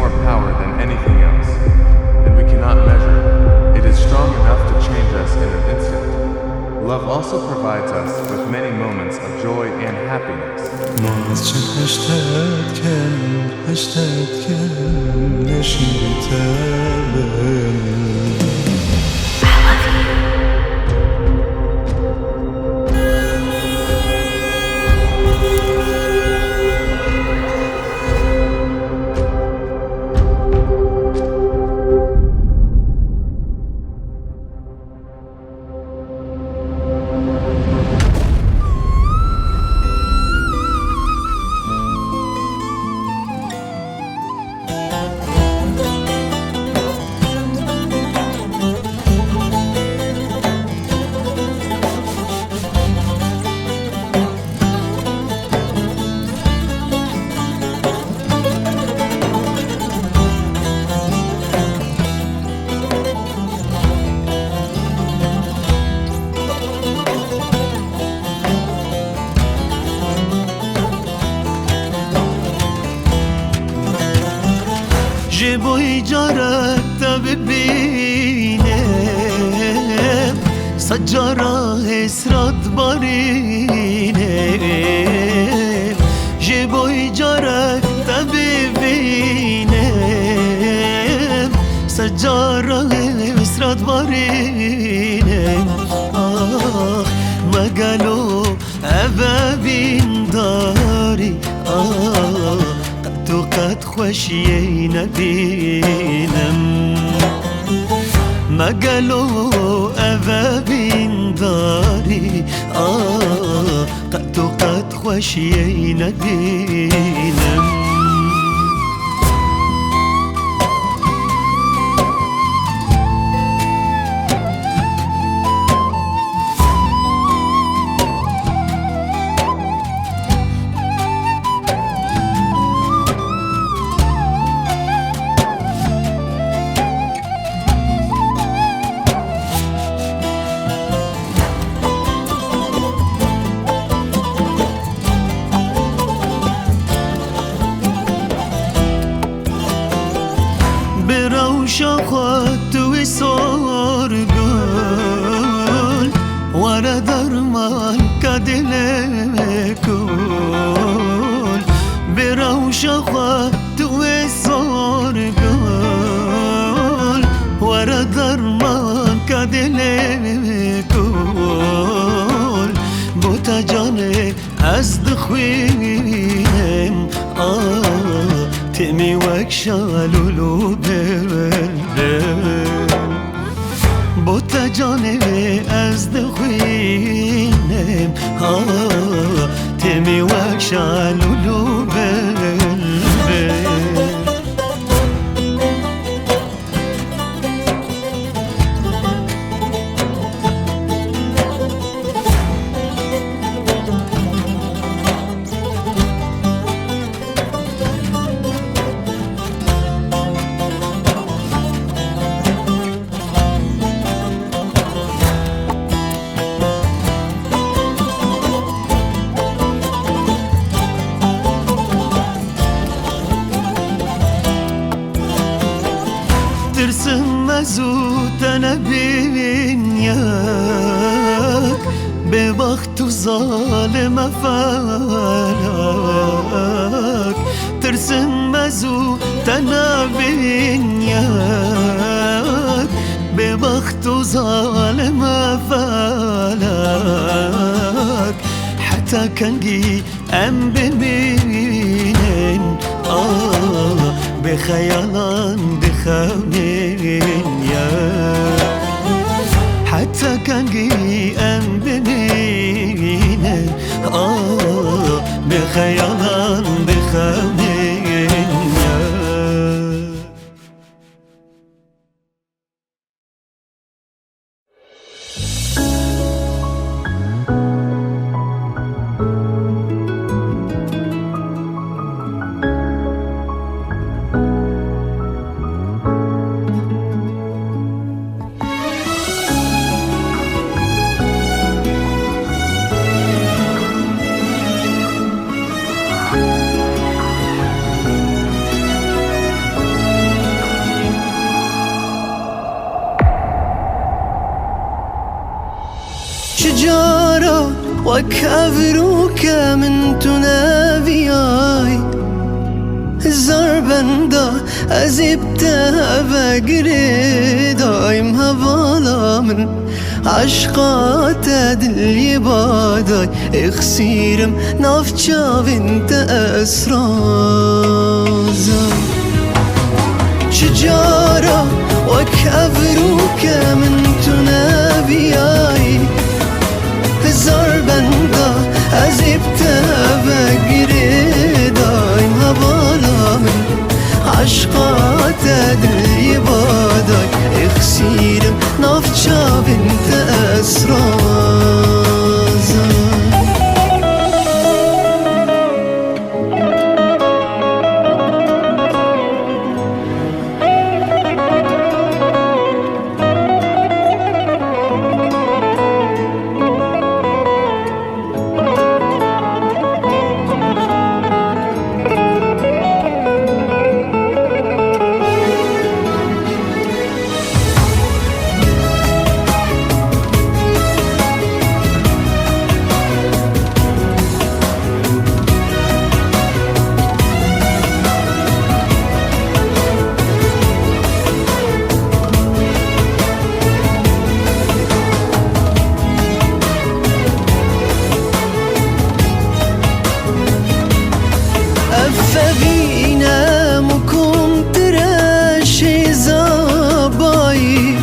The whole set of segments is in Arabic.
more power than anything else, and we cannot measure. It is strong enough to change us in an instant. Love also provides us with many moments of joy and happiness. جبوی جارت ببینم سجارا اسرات بارینم جبوی جارت ببینم سجارا اسرات بارینم آخ مگلو ابابین داری آخ قد خوشی نبینم مگلو اوابین داری قد خوشی نبینم شاخت و سرگل ورا درمان کدل کل برو شاخت و سرگل ورا درمان کدل کل بوتا جانه از دخوینم تمی وک شالولو بوتا جانه از دخوینم تمی وک شالولو ترسم زود نبین یک به وقت و ظالم فلک ترسم زود نبین یک به وقت و ظالم فلک حتی کنگی ام ببینن بخيالان بخونين يا حتى كان قيام بمينا بخيالان بخونين يا وكأفروك من تنابياي زربندا أزبتها بقري دايم هبالا من عشقات دلي باداي اخسيرم نافجا بنت أسرازا شجارة وكأفروك من تنابياي زربندا أزبتها بقري دايم هبالا من عشقات دلي باداي اخسيرم نافجا بنت أسرازا فبينا مكم تراشي زاباي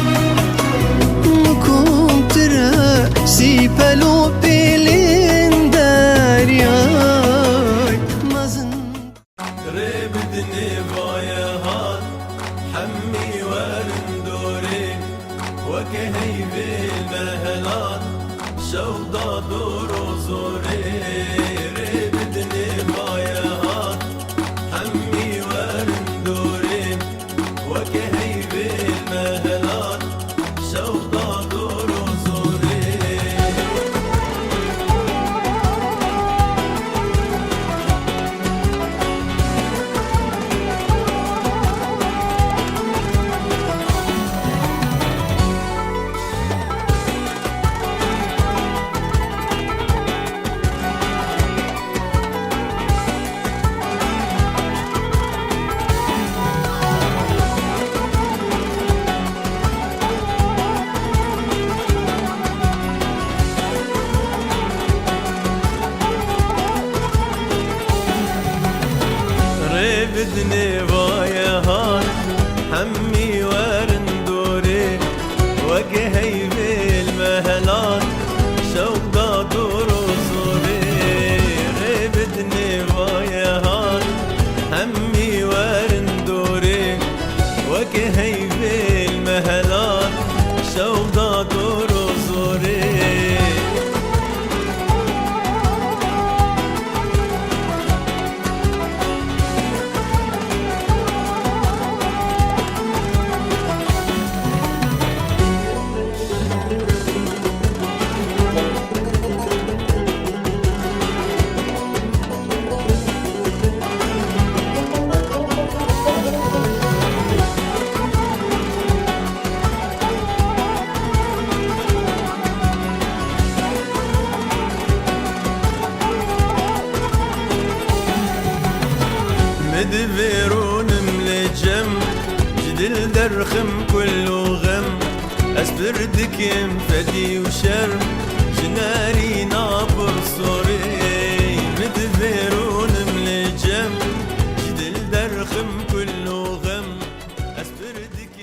مكم تراشي بلو بيلين دارياي مازن ربدني بايهات حمي ورندوري وكهي بالمهلات شوضة دور زوري ربدني بايهات حمي ورندوري وكهي بالمهلات شوضة دور زوري بدني بايهات حمي ورندوري وجهي بالمهلات شوقة دور صوري بدني بايهات حمي ورندوري وجهي بالمهلات شوقة دور صوري مدبرون ملجم جدل درخم كله غم أسبردك ينفدي وشر جناري نابر صوري مدبرون ملجم جدل درخم كله غم أسبردك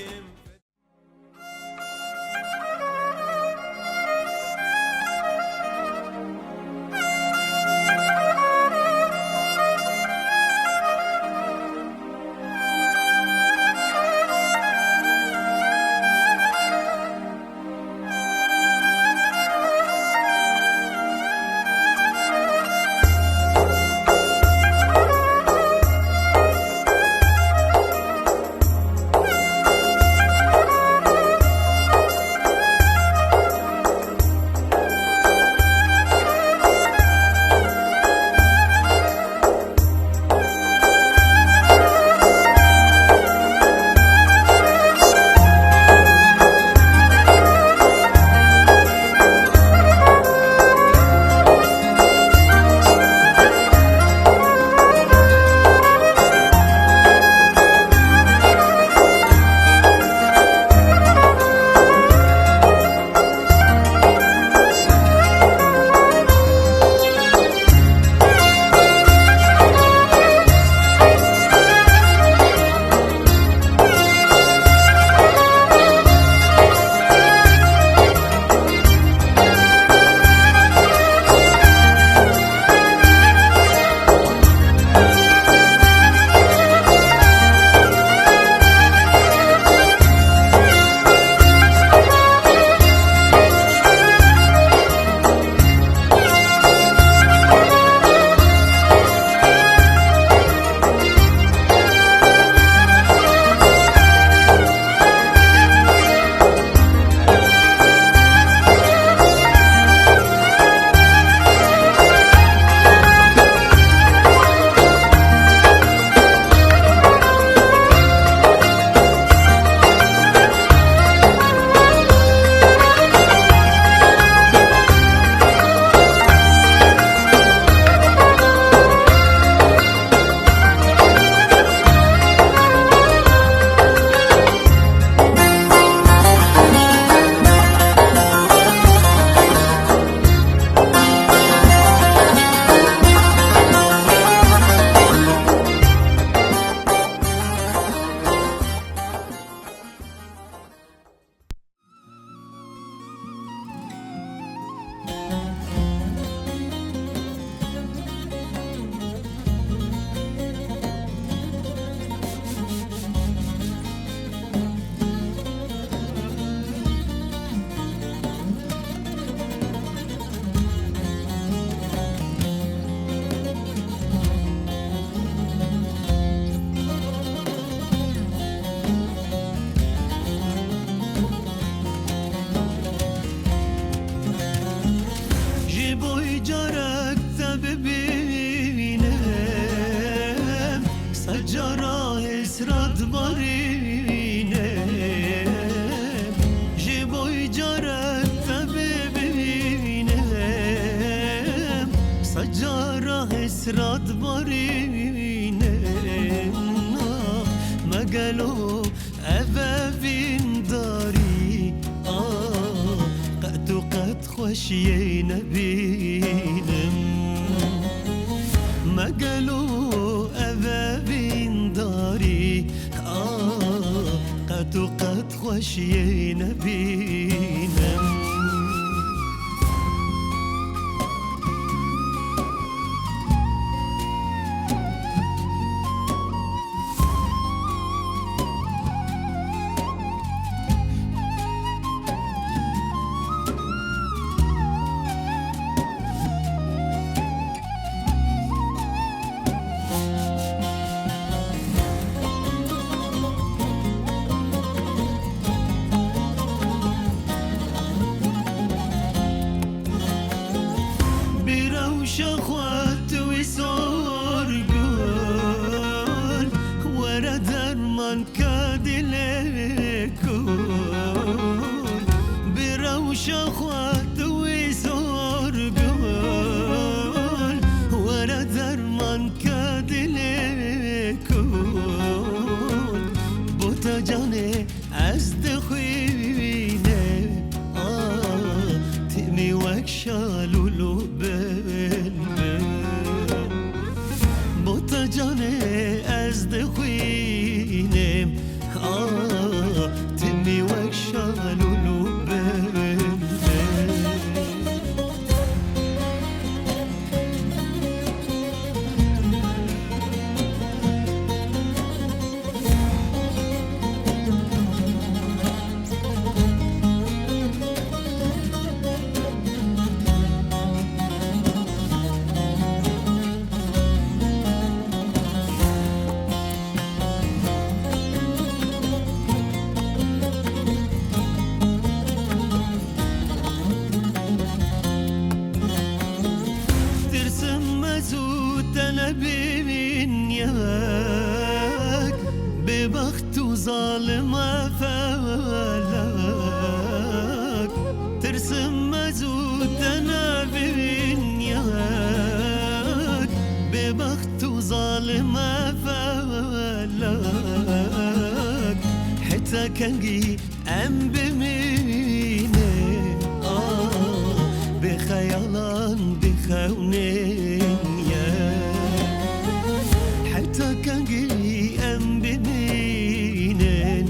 برينه جيبوي جرت ببينه سجارة اسراد برينه ما قالوا أبابين داري قد خشينا بينم ما قالوا أبابين داري قد خشينا بينم شخوات وصار قول ورا درمان كادلكول برو شخوات وصار قول ورا درمان كادلكول بوتا جاني أزدخينه تأمي وكشالو جانه از دخوینم تمی وک شالولو بلده ببخت وظالم فلك ترسم مزود انا بنياك ببخت وظالم فلك حتى كنجي ام بمينه بخيالان بخونين حتى كنجي ام بمينين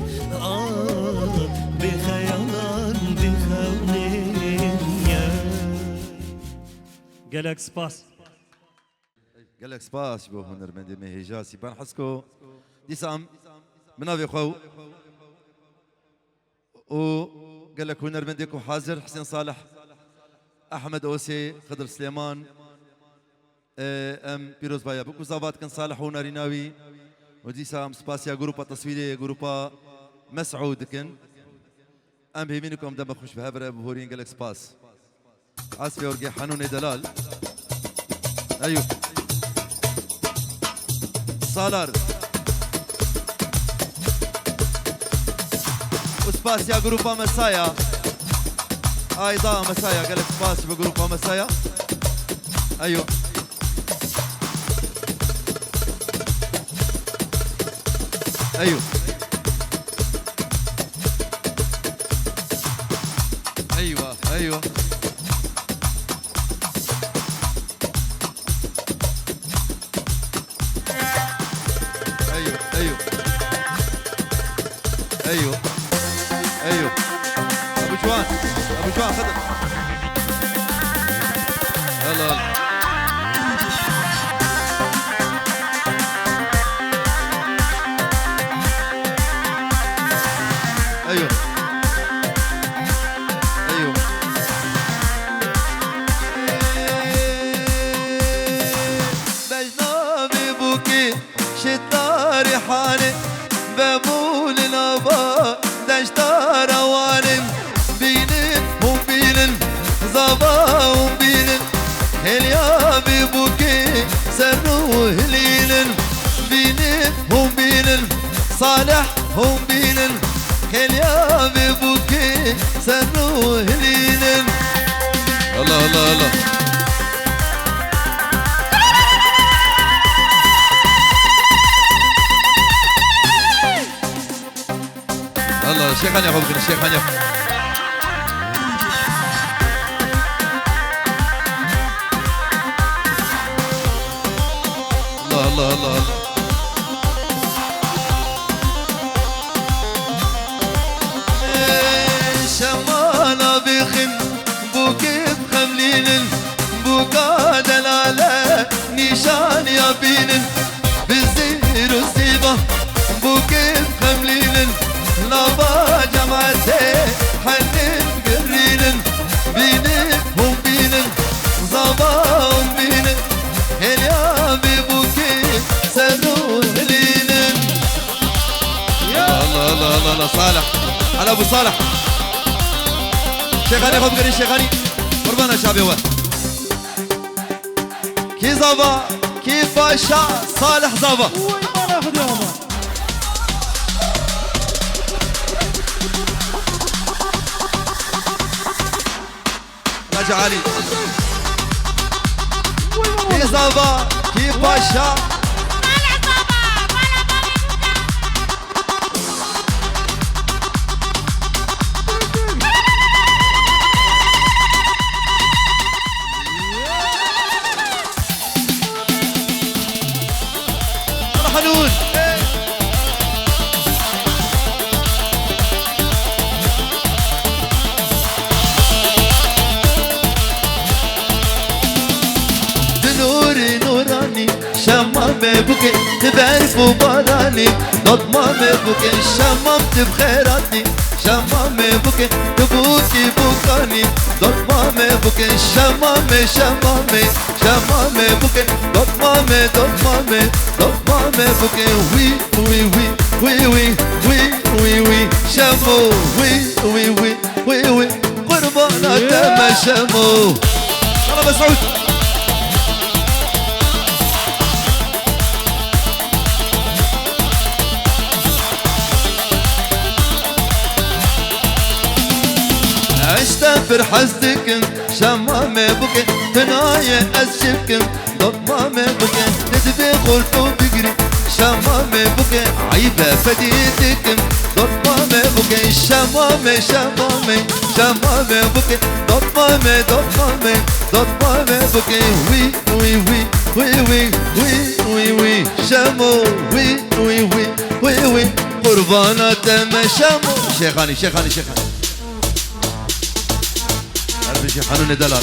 بخيالان بخونين قالك سباس قالك سباس بو هنرمندي مهجاسي بان حسكو دي سام منافي خو و قالك هنرمنديكو حاضر حسين صالح احمد اوسي خضر سليمان ام بيروز بايا بكو زابات كان صالح وناريناوي ودي سام سباسيا جروبا تصويريه جروبا مسعود كن ام بيمينكم دم خوش بهبره بهورين قالك سباس عاسفي ورقي حنوني دلال ايوه سالار وسباسيا جروبا مسايا ايضا مسايا قالك سباس بجروبا مسايا ايوه ايوه ايوه ايوه ايوه ايوه ايوه ايوه ابو جوان ابو جوان خدم هلا ايوه ايوه بجنابي بوكي شتاري حالي بمول الابا دشتار اوانم بينن وبينن زبا وبينن هليا ببوكي سرو هليلن بينن وبينن صالح هم بينن خليا ببوكي سنو هلينن الله الله الله الله الشيخ هاني أخو بكر الشيخ هاني الله الله الله الله شمالة بخن بوكي بخملين بوكا دلالة نيشان يابين بالزير والسيبة بوكي بخملين لابا جمعتي حنين قرين بينن هم بينن زبا هم بينن هليا ببوكي سنو هلينن الله الله الله الله الله صالح على ابو صالح شيخاني خذ قري شيخاني قربانا شابي هو كي زبا كي باشا صالح زبا راجع علي كي زبا كي باشا حنون نوري نوراني شمام بوكي تبعرف وباراني نضمام بوكي شممت بخيراتي شمام بوكي تبوكي بوكاني نضمام بوكي شمامي شمامي شمامي بوكي نضمامي نضمامي نضمامي بوكي وي وي وي وي وي وي وي وي شمو وي وي وي وي وي قربانا تما شمو يلا مسعود عشت فرحزتكم شمامي بوكي تنايا أزشبكم ضمامي بوكي ندبي خلطو بقري شمامي بوكي عيبة فديتكم ضمامي بوكي شمامي شمامي شمامي بوكي ضمامي ضمامي ضمامي بوكي وي وي وي وي وي وي وي وي شمو وي وي وي وي وي قربانا تم شمو شيخاني شيخاني شيخاني بيجي حنون دلال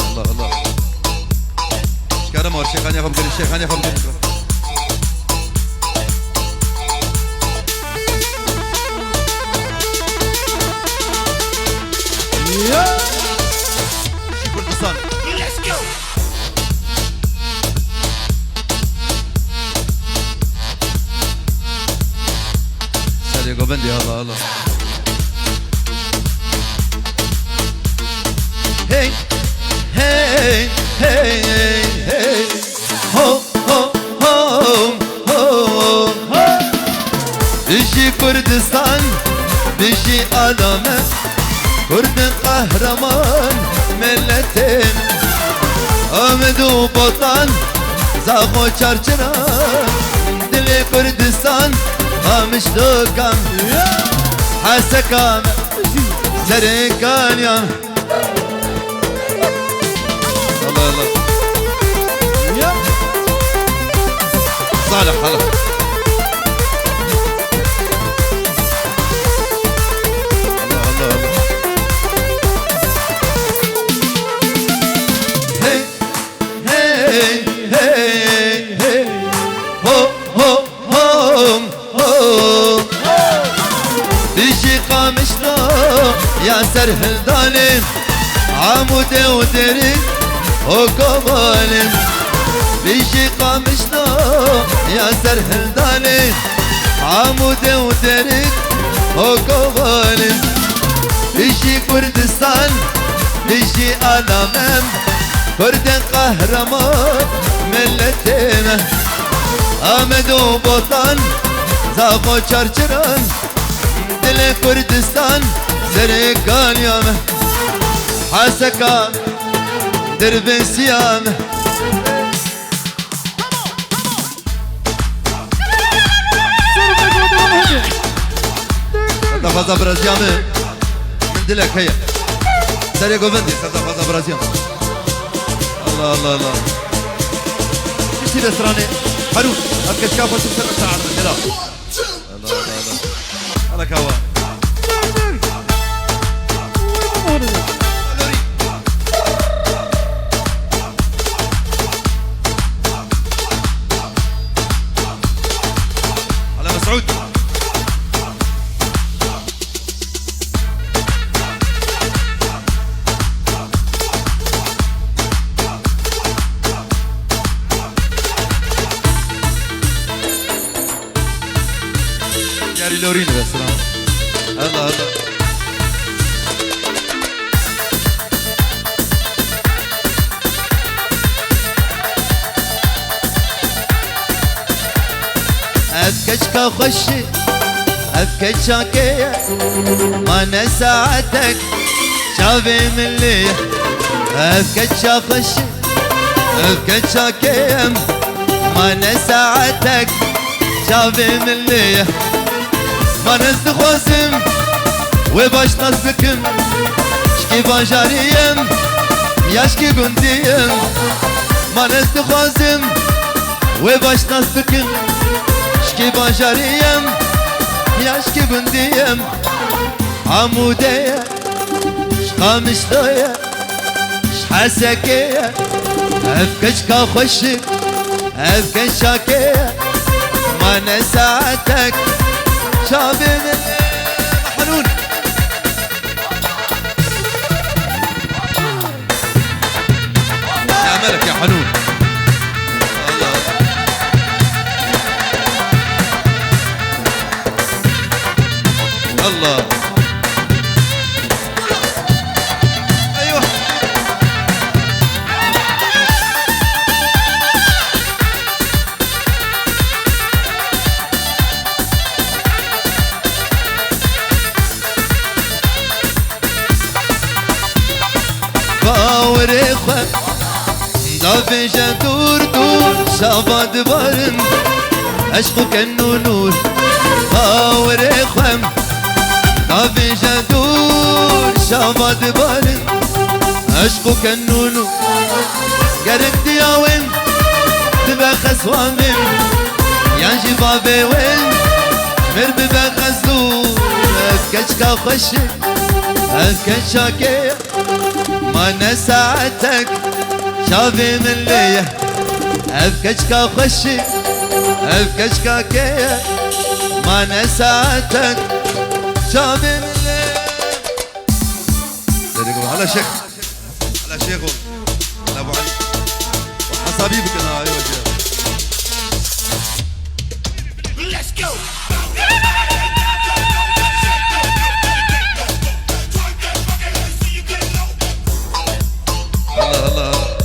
الله الله شكرا مور شيخاني أخو بكري شيخاني أخو بكري شيخ الحصان بندي الله الله هي هي هي هي هو هو هو هو بيجي كردستان بيجي علامة كرد قهرمان ملتين أمد وبطن زاغو چرچران دل كردستان مش دوكان حسكام زريكان يا الله الله صالح هلا الله الله هي هي هي هي هو هو هو بيجي قامشنا يا سرهل دالين عمود ودري وقبالين بيجي قامشنا يا سرهل دالين عمود ودري وقبالين بيجي كردستان دجي ألمم كرد قهرمان ملتنا آمد و بطن زاغو چرچران دل کردستان سرکان یامه حسکا درب سیامه سرتا فازا برازیامه من دلك هيا سري قوفندي سرتا فازا برازيام الله الله الله كشتي بسراني حلو هكا شافة تبسر ساعة من هلا الله الله الله هلا كوا هلا مسعود لورين بس الله الله أفكشك خشي أفكشك ما نساعتك شافي من لي أفكشك خشي أفكشك ما نساعتك شافي من لي ما نستخوزم وباش نصبكم شكي بانجاريم ياشكي قنديم ما نستخوزم وباش نصبكم شكي بانجاريم ياشكي قنديم عمودية شقامش دوية شحسكية أفكشكا خوشك أفكشاكية ما نساعتك شابي من حنون يا ملك يا حنون الله الله ايوه باور اخوة دافنجا دور دور شاباد بارن عشقو كنو نور باور اخوة دافنجا دور شاباد بارن عشقو كنو نور قرق دياوين تبا خسوامن يانجي بابي وين مر ببا خسدور افكشكا خوشك افكشاكي ما نساعتك شافي من ليه أفكشكا خوشي أفكشكا كيه ما نساعتك شافي من ليه سيديكم على شيخ على شيخه على أبو علي وحسابيبك أنا أيوة شيخ Let's go! الله الله الله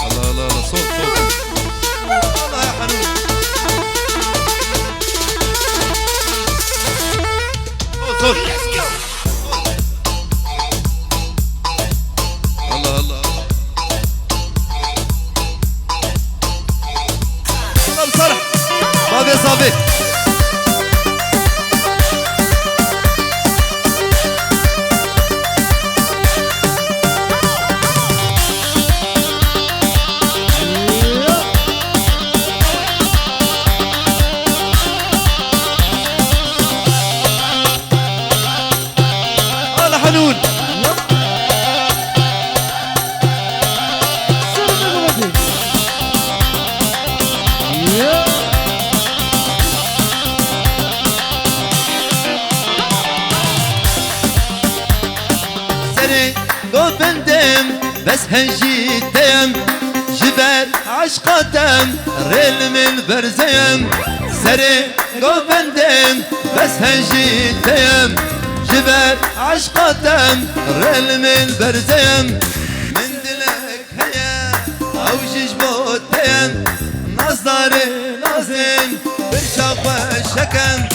الله الله صوت صوت الله يا حنون صوت صوت الله الله الله بصالح صافي صافي الله حنون سري قوفندم بس هنجيتم جبال عشقاتم ريل من برزيم سري قوفندم بس هجيتيم جبال عشقاتم ريل من برزيم من دلك هيا او جيجبوتيم نظري نازم برشاق وشكم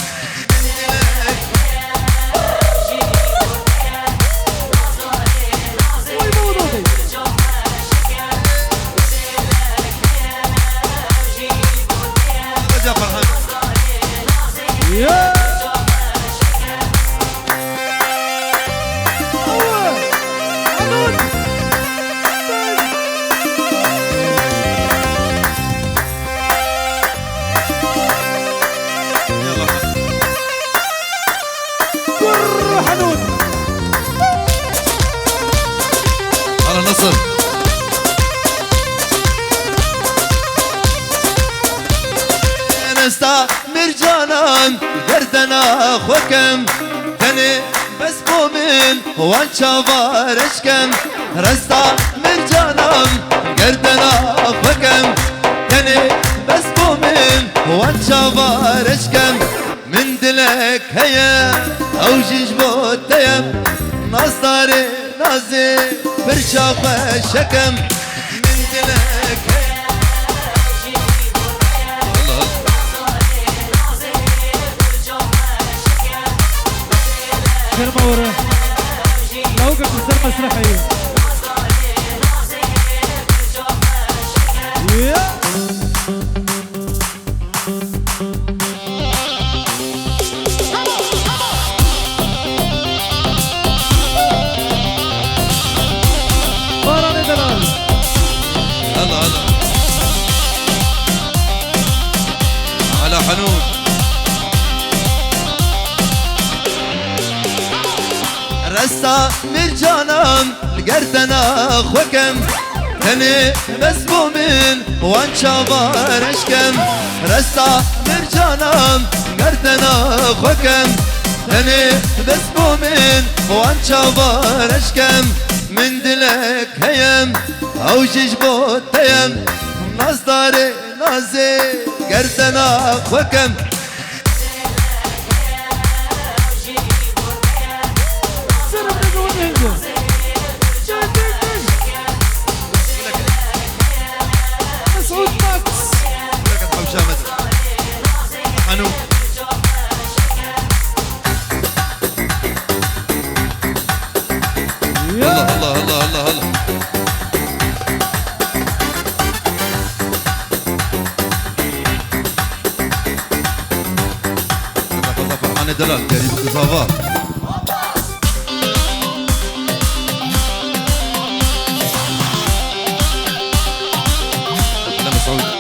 نصر نستا مرجانان گردنا خوکم تنی بس بومن وان چاوارشکم رستا مرجانان گردنا خوکم تنی بس بومن وان چاوارشکم من دلك هيا او جيج بوتيم نصاري نازي برشاق شكم من دلك هيا كلمة ورا موقف الزر مسرحي على حنون رستا مرجانم لقردنا خوكم تني مسبومين وان شابارشكم رستا مرجانم لقردنا خوكم تني مسبومين وان شابارشكم من دلك هيم او جيجبوتيم نصداري نازي قردنا خوكم مسعود ماكس لك حوشامة حنون الله الله الله الله الله فرحان دلال قريب الإصابات لا مسعود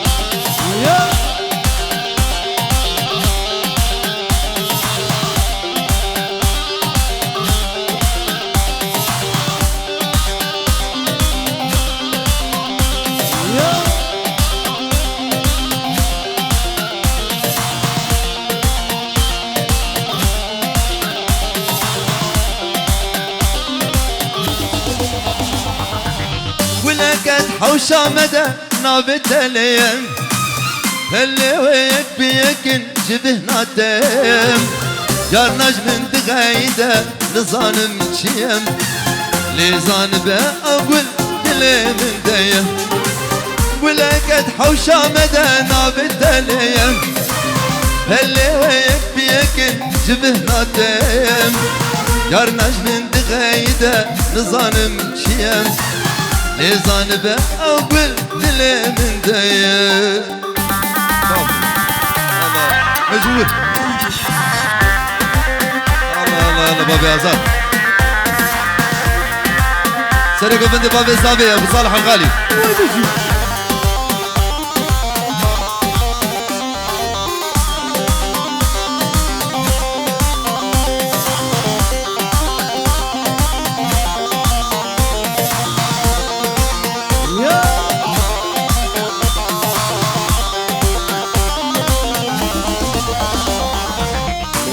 ولقد حوشة مدى نابت ليم اللي ويك بيك جبه ناتم جار نجم دغايدة لظالم شيم لظان بأقول دلي من ديم ولقد حوشة مدى نابت ليم اللي ويك بيك جبه ناتم جار نجم دغايدة لظالم شيم لظان بأقول دلي من ديم مجهود الله الله الله بابي آزاد سرقوا بنت بابي الزابي أبو صالح الغالي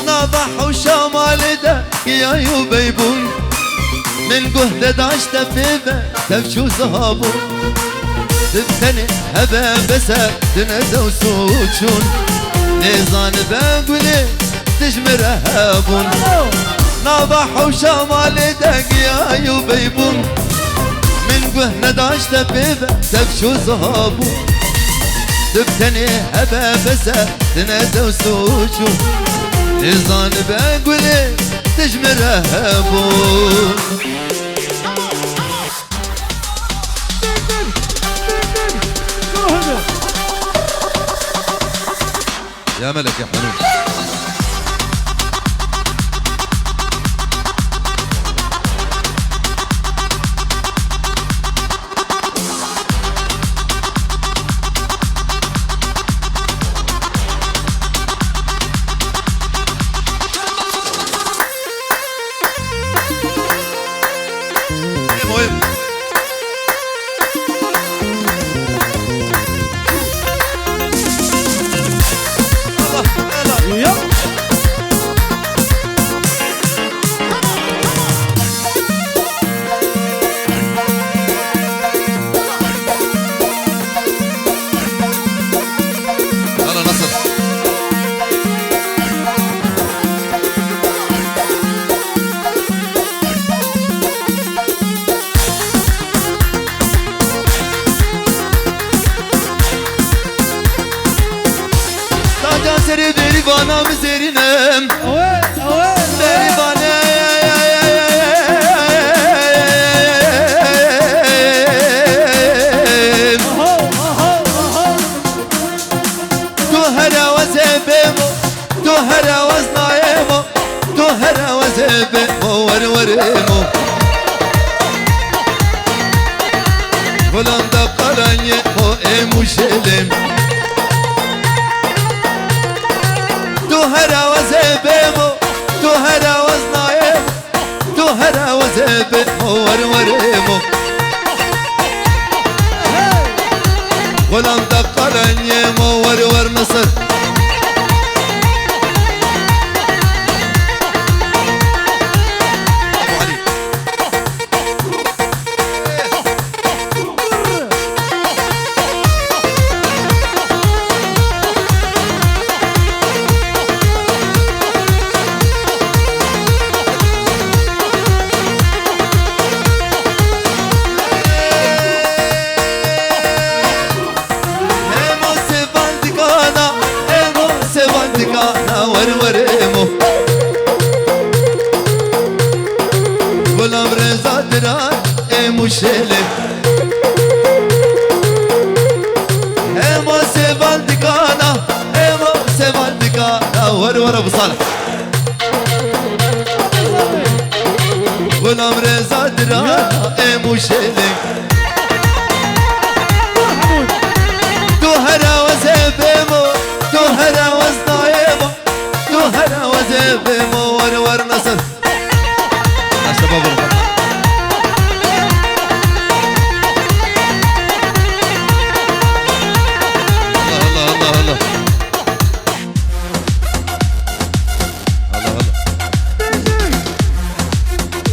نضح وشمالده يا يبيبون من قهدة داشت فيبه تفشو زهابون تبتني هبا بسا دنزا وسوتشون نيزان بقولي تجمر هابون نضح وشمال دقيا يبيبون من قهنا داشت بيبا تبشو زهابون تبتني هبا بسا دنزا وسوتشون نيزان بقولي تجمر هابون يا ملك يا حنون مهم سری بریوانا مزرینم بریوانا تو هر آواز بمو تو هر آواز نایمو تو هر آواز بمو ورمو فلان دا قرانیه مو اموشلم تو هر آواز بمو تو هر آواز نایم تو هر آواز بمو ورمو غلام دقرن يمو ور نصر ابو علي ورمو غلام رضا دران امو شلم امو سيفان دكانا امو سيفان دكانا ور ابو صالح غلام رضا دران امو شلم تو هرا وزبمو تو هرا وزنايمو تو هرا وزبمو ور نصر يا شباب الله الله الله الله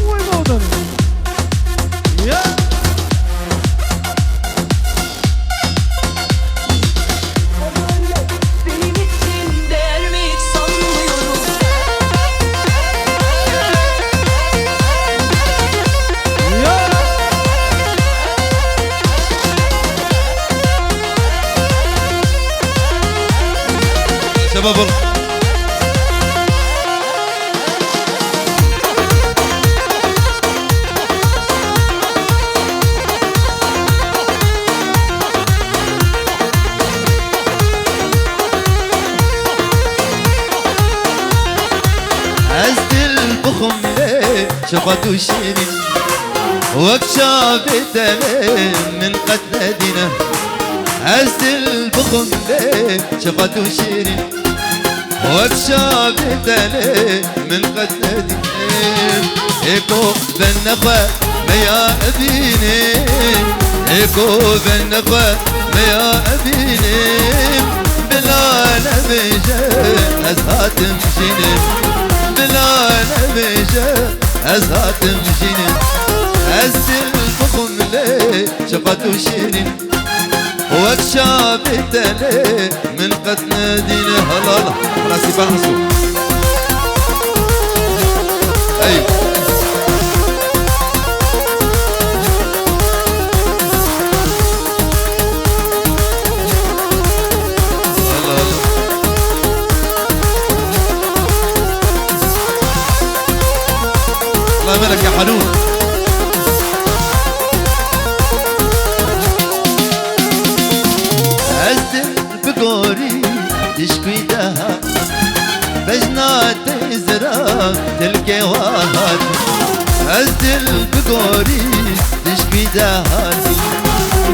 وين موضوع يا Benim için değer mi hiç sanmıyorum. شباب عزت البخم ليه شفت وشيرين وكشافت من قد نادينا عزت البخم ليه شفت وشيرين وكشافت من قد نادينا ايكو بالنخوة ميا ابيني ايكو بالنخوة ميا ابيني بلا نبيجة ازهات مشيني بلا نبيجة ازهات مشيني عز البخم ليه شفت وشيرين وكشابتني من قد نادينا هلا هلا راسي بانسو ايوه هلا هلا الله يملك يا حنون بقوري تشكي دها بجنات ازرق تلقي واحد ازدل بقوري تشكي دها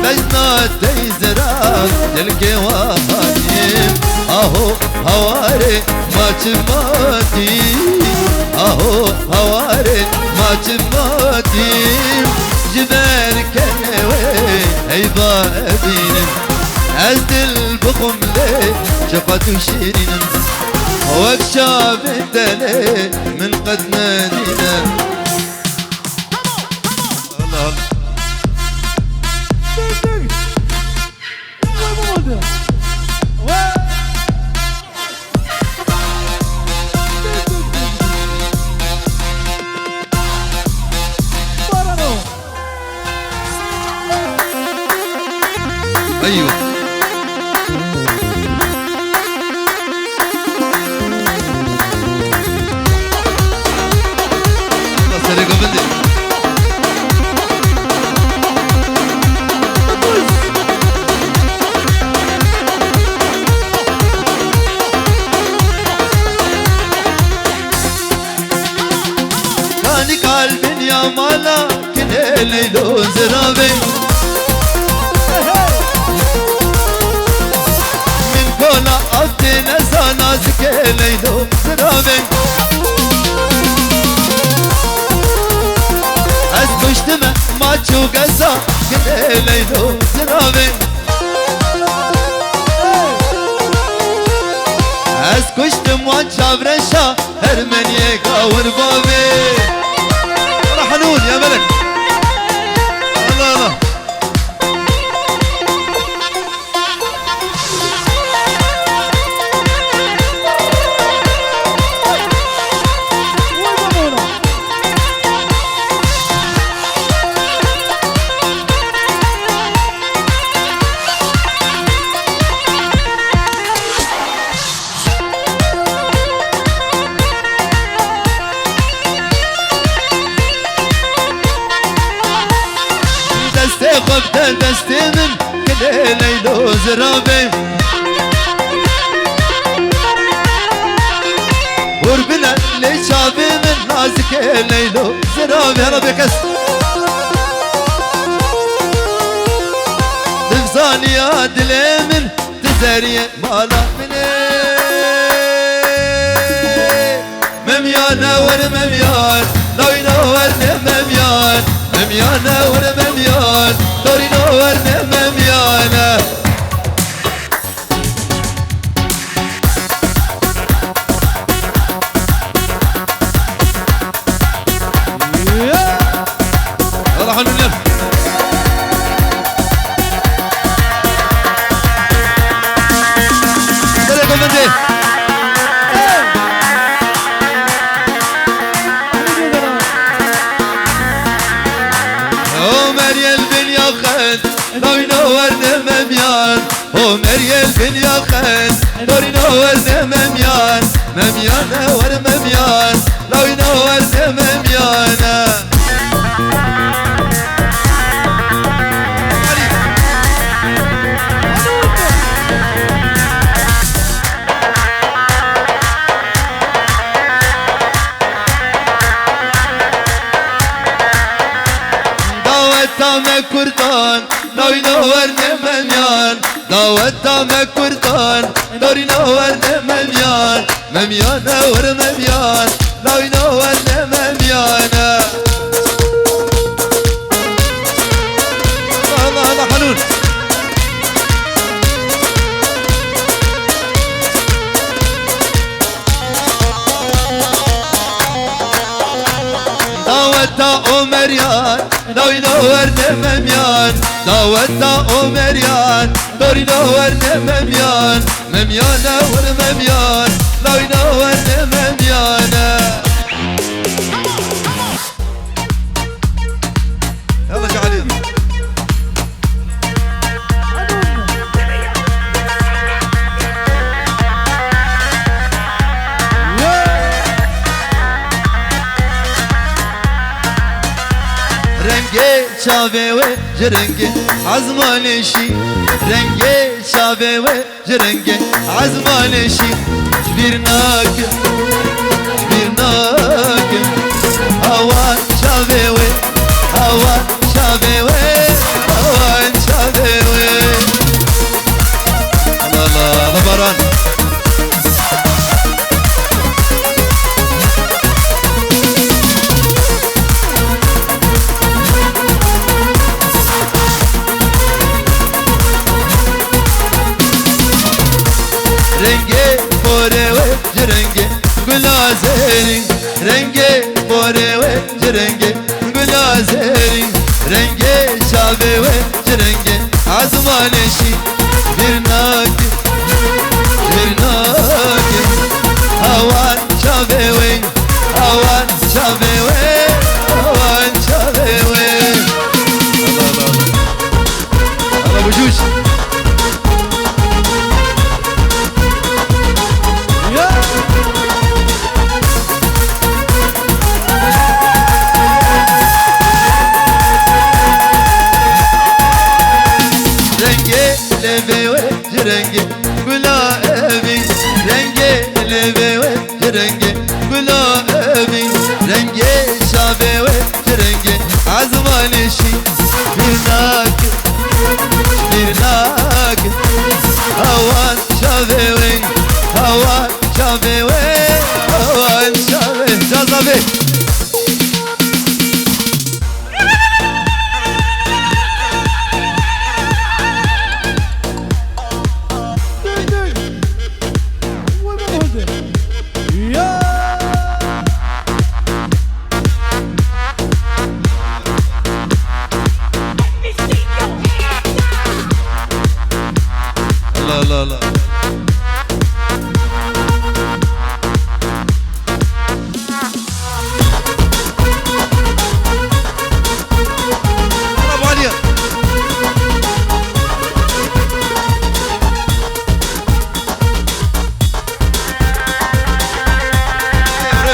بجنات ازرق تلقي واحد اهو هواري ما تماتي اهو هواري ما تماتي جبال كنوي هيبا ابينم أزدل بخملي شفت وشيرين وكشاف الدلي من قد نادينا الله ايوه كان قلب يا مالا كل لو زرابي من كونا أبدي نسا نازك ليلو زرابي أسكشتم ما تشو قصة كل ليلو زرابي أسكشتم وانشاب رشا هرمني كاور بابي حنون يا ملك الله الله دستي من كل ليلو زرابي وربنا اللي شافي من نازك ليلو زرابي هلا بكس تفزاني يا دلي من تزاري مالا مني مميانا ور مميان لو ينورني مميان مميانا ور مميان دوري نورنا مميانا يلا حنون يلا سلام بندي دوري نورنا مميان هو مريال بن ياخن دوري نورنا مميان مميانا ور مميان دوري نورنا مميانا دعوة كردان دوري نورنا مميان دعوة كردان دوري نورنا مميان مميانا ور مميان دوري نورنا مميانا الله الله حنون دعوة ومريان داوي نورنا مميان داوتا ومريان دوري نورنا مميان مميانا والمميان داوي نورنا مميانا يلا جعلين رنگه چاوه و جرنگه عزمانشی رنگه چاوه و جرنگه عزمانشی جبرناك هوان چاوه و هوان چاوه و هوان چاوه و الله الله باران رنگه بوره و جرنگه گلازرین رنگه بوره و جرنگه گلازرین رنگه شابه و جرنگه عزمانشی برناک هوان شابه و هوان شابه و هوان شابه و الله بجوش رنگه گلابی رنگه لبه و رنگه گلابی رنگه شابه و رنگه عزمانشی برناک هوان شابه و هوان شابه و هوان شابه جذبه لا لا برافو عليك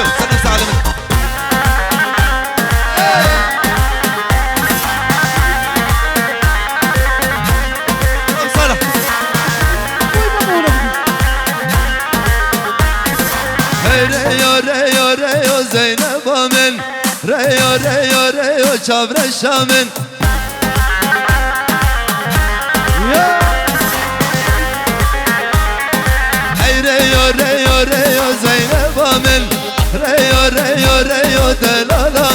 استنى ساعة منك صالح ريو زينب من ريو شابر الشامن ريو زينب من ريو دلالا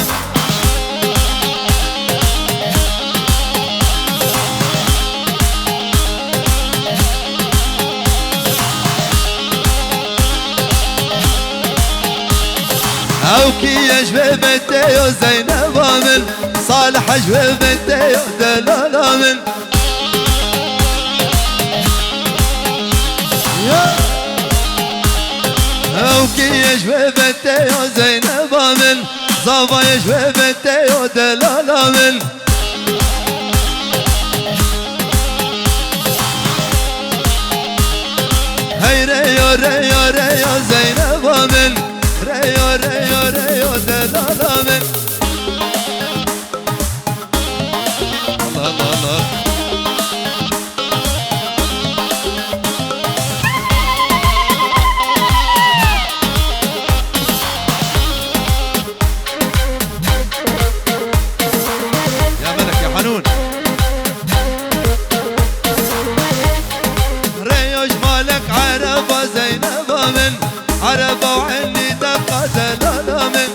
او كي يجبه بنتيو زينب من صالح اجبه بنتيو دلالا من او كي يجبه بنتيو زينب من صافا يجبه بنتيو دلالا من هي ريو زينب من ريو دلالا من الله يا ملك يا حنون ريو جمالك عربة زينب من عربة وعني دقة دلالة من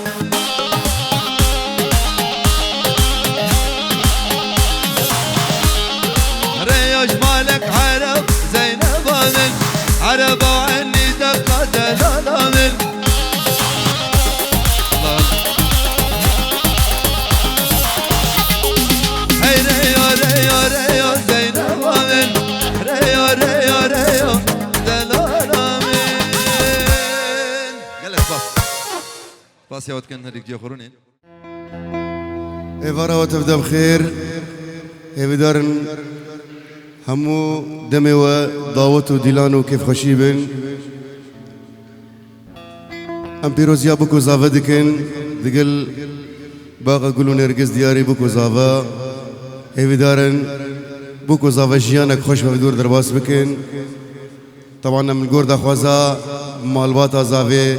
سباسيا وتكن هذيك جي خورونين إفارة وتبدأ بخير إبدارن همو دمي وداوت وديلانو كيف خشيبن أم بيروزيا بكو زافا دكن دقل باقا قولو نرقز دياري بكو زافا إبدارن بكو زافا جيانك خوش بدور درباس بكن طبعا من قوردا خوازا مالباتا زافي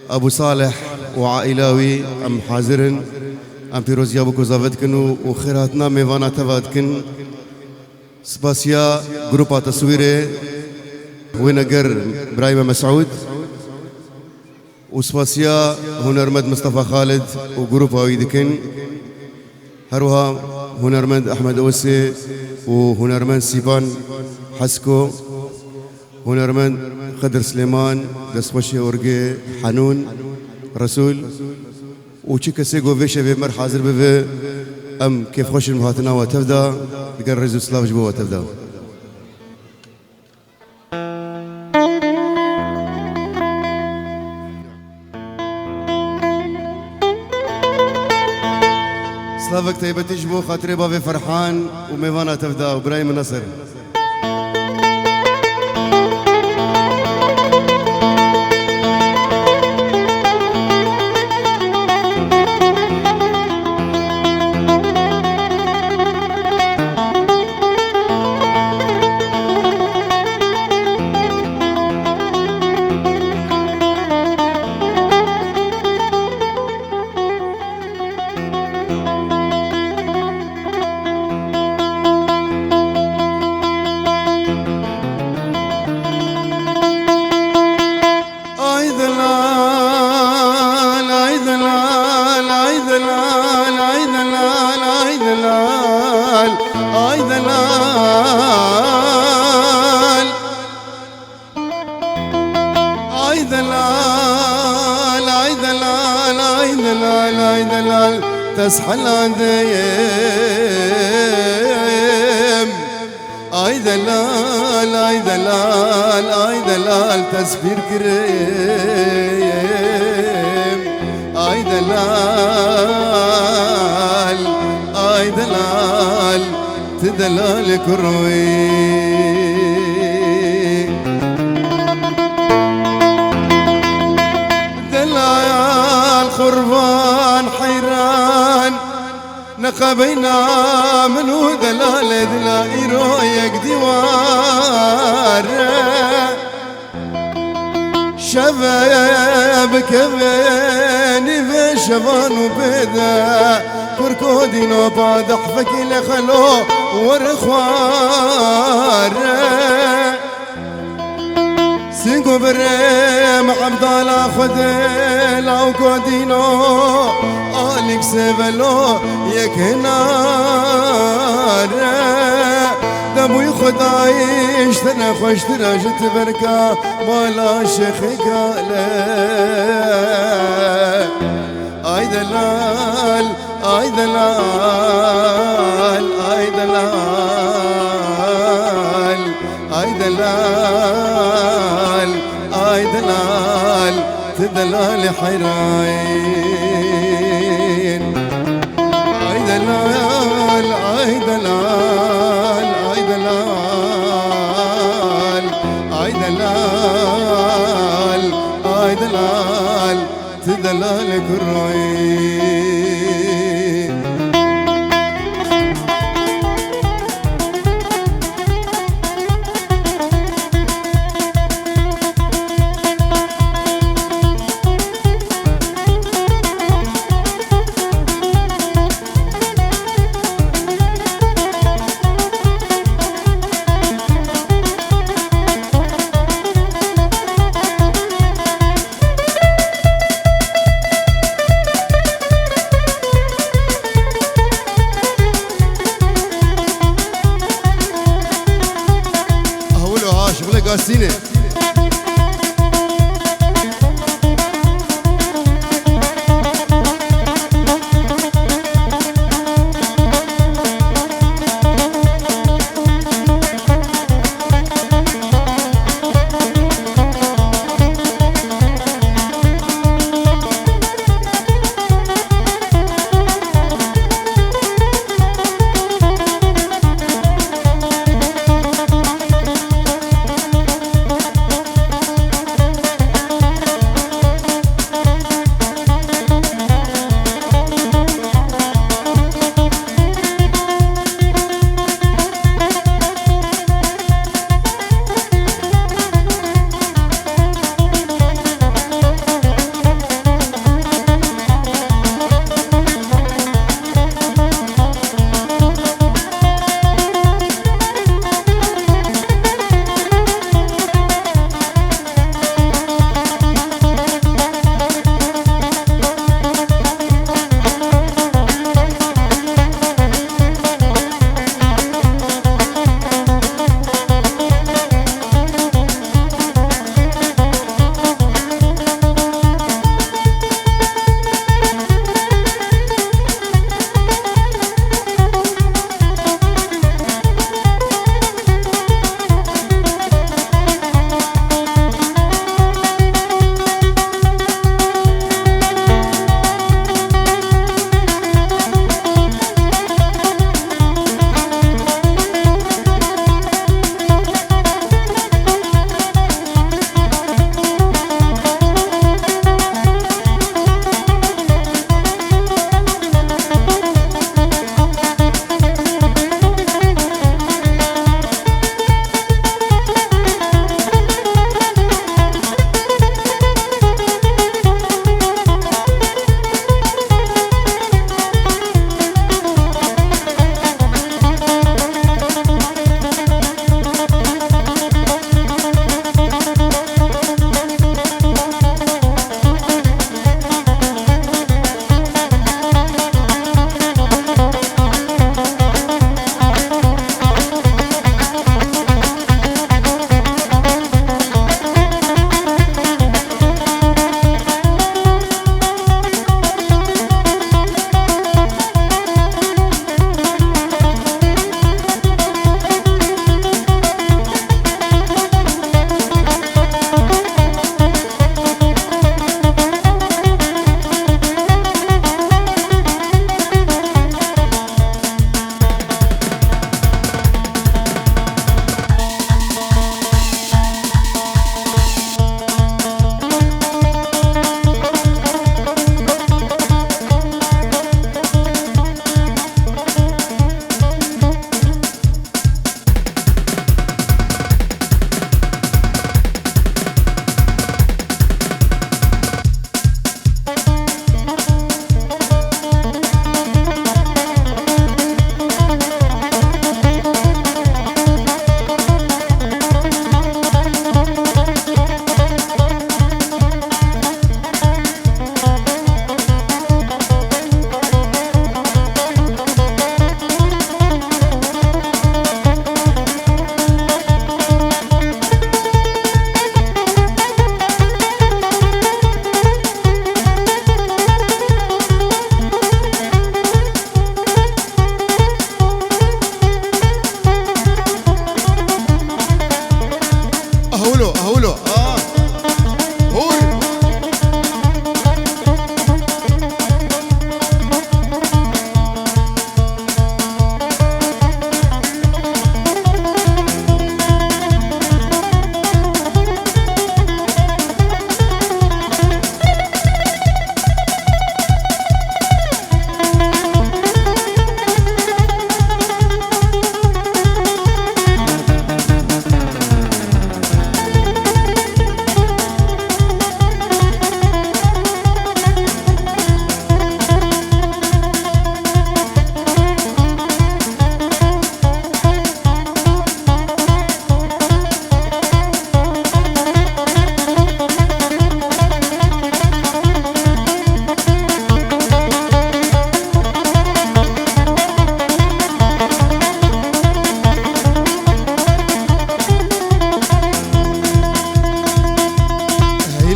أبو صالح وعائلاوي أم حاضرن أم بيروزيا بكو زافتكن وخيراتنا ميوانا تفاتكن سباسيا جروبا تصويري وينقر برايم مسعود وسباسيا هنرمد مصطفى خالد وجروبا ويدكن هروها هنرمد أحمد أوسي وهنرمد سيبان حسكو هنرمد خضر سليمان دسبشي أورجي حنون رسول وشي كسيغو فيشا في مر حاضر بفي ام كيف خوش المهاتنا وتبدا لقى رزو سلاف جبوا وتبدا سلافك تيبتي جبو خاطري بافي فرحان وميفانا تبدا وبراهيم النصر تسحل عنديم اي دلال اي دلال اي دلال تسبير كريم اي دلال اي دلال تدلال كروي دلال قربان حيران نقبينا منو دلال دلائرو يك ديوار شباب كباني في شبان وبدا كركودينو بعد حفك لخلو ورخوار سينكو بريم عبد الله خدل او كودينو عليك سيفلو يكنار دبوي خداي اشتنا خوشتنا جت بركة مالا شيخ قاله اي دلال اي دلال اي دلال اي دلال اي دلال تدلال حيراين اي دلال اي دلال اي دلال اي دلال اي دلال تدلال كروين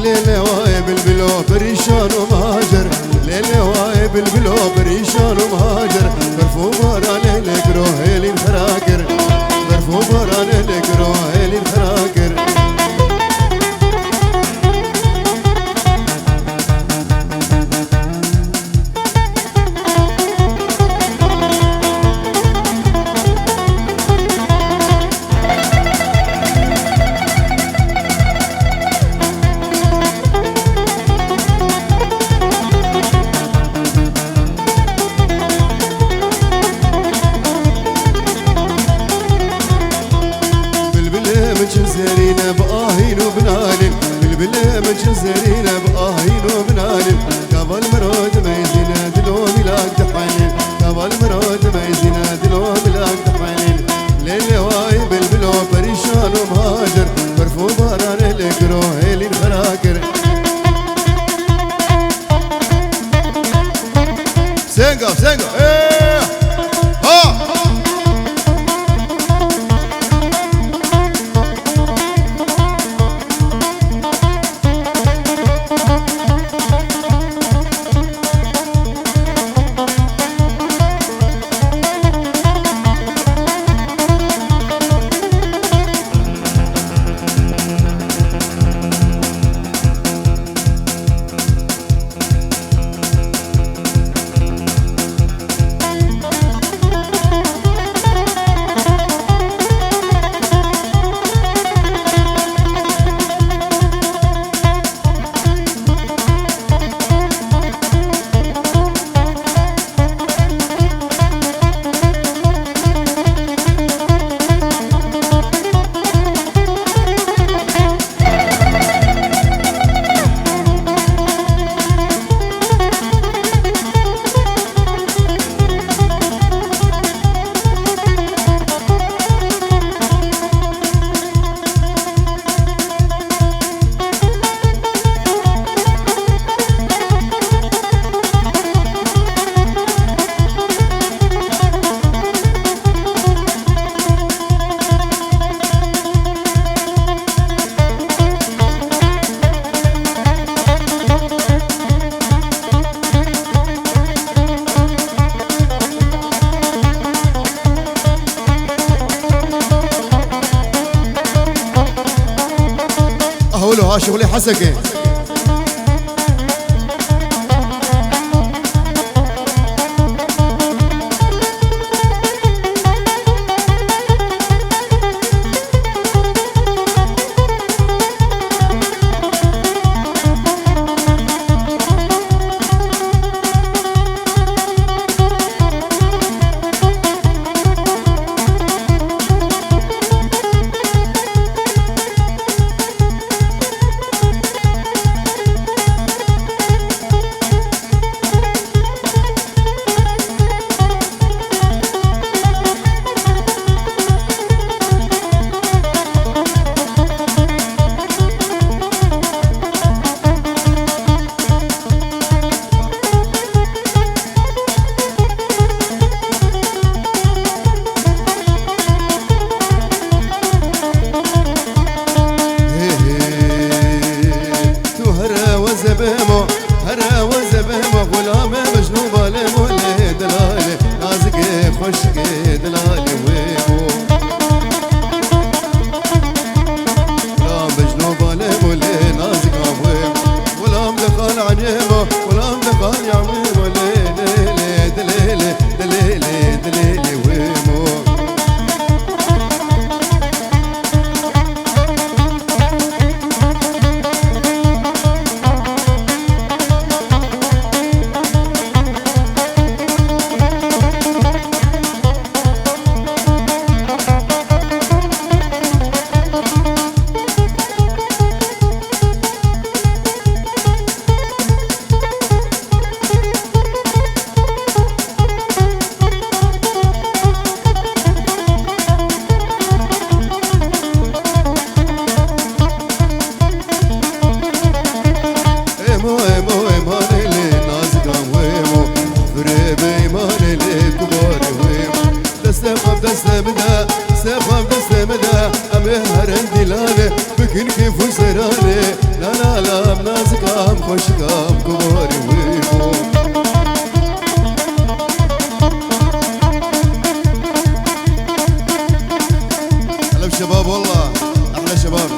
ليلة واي بالبلو بريشان ومهاجر ليلة واي بالبلو بريشان ومهاجر برفو براني لك روحي الخراكر برفو براني لك روحي الخراكر زرينا بآهين وبنالين بالبلا من زرينا بآهين وبنالين قبل مرود ما يزينا دلو ملاك تحنين قبل مرود ما يزينا دلو ملاك تحنين ليلة واي بالبلو بريشان ومهاجر برفو باران لك روحي للخراكر سينجا سينجا ايه ها ها شغلي حسكي بكن كيف سراني لا لا لا خوش كام كباري ويبو هلا بالشباب والله احلى شباب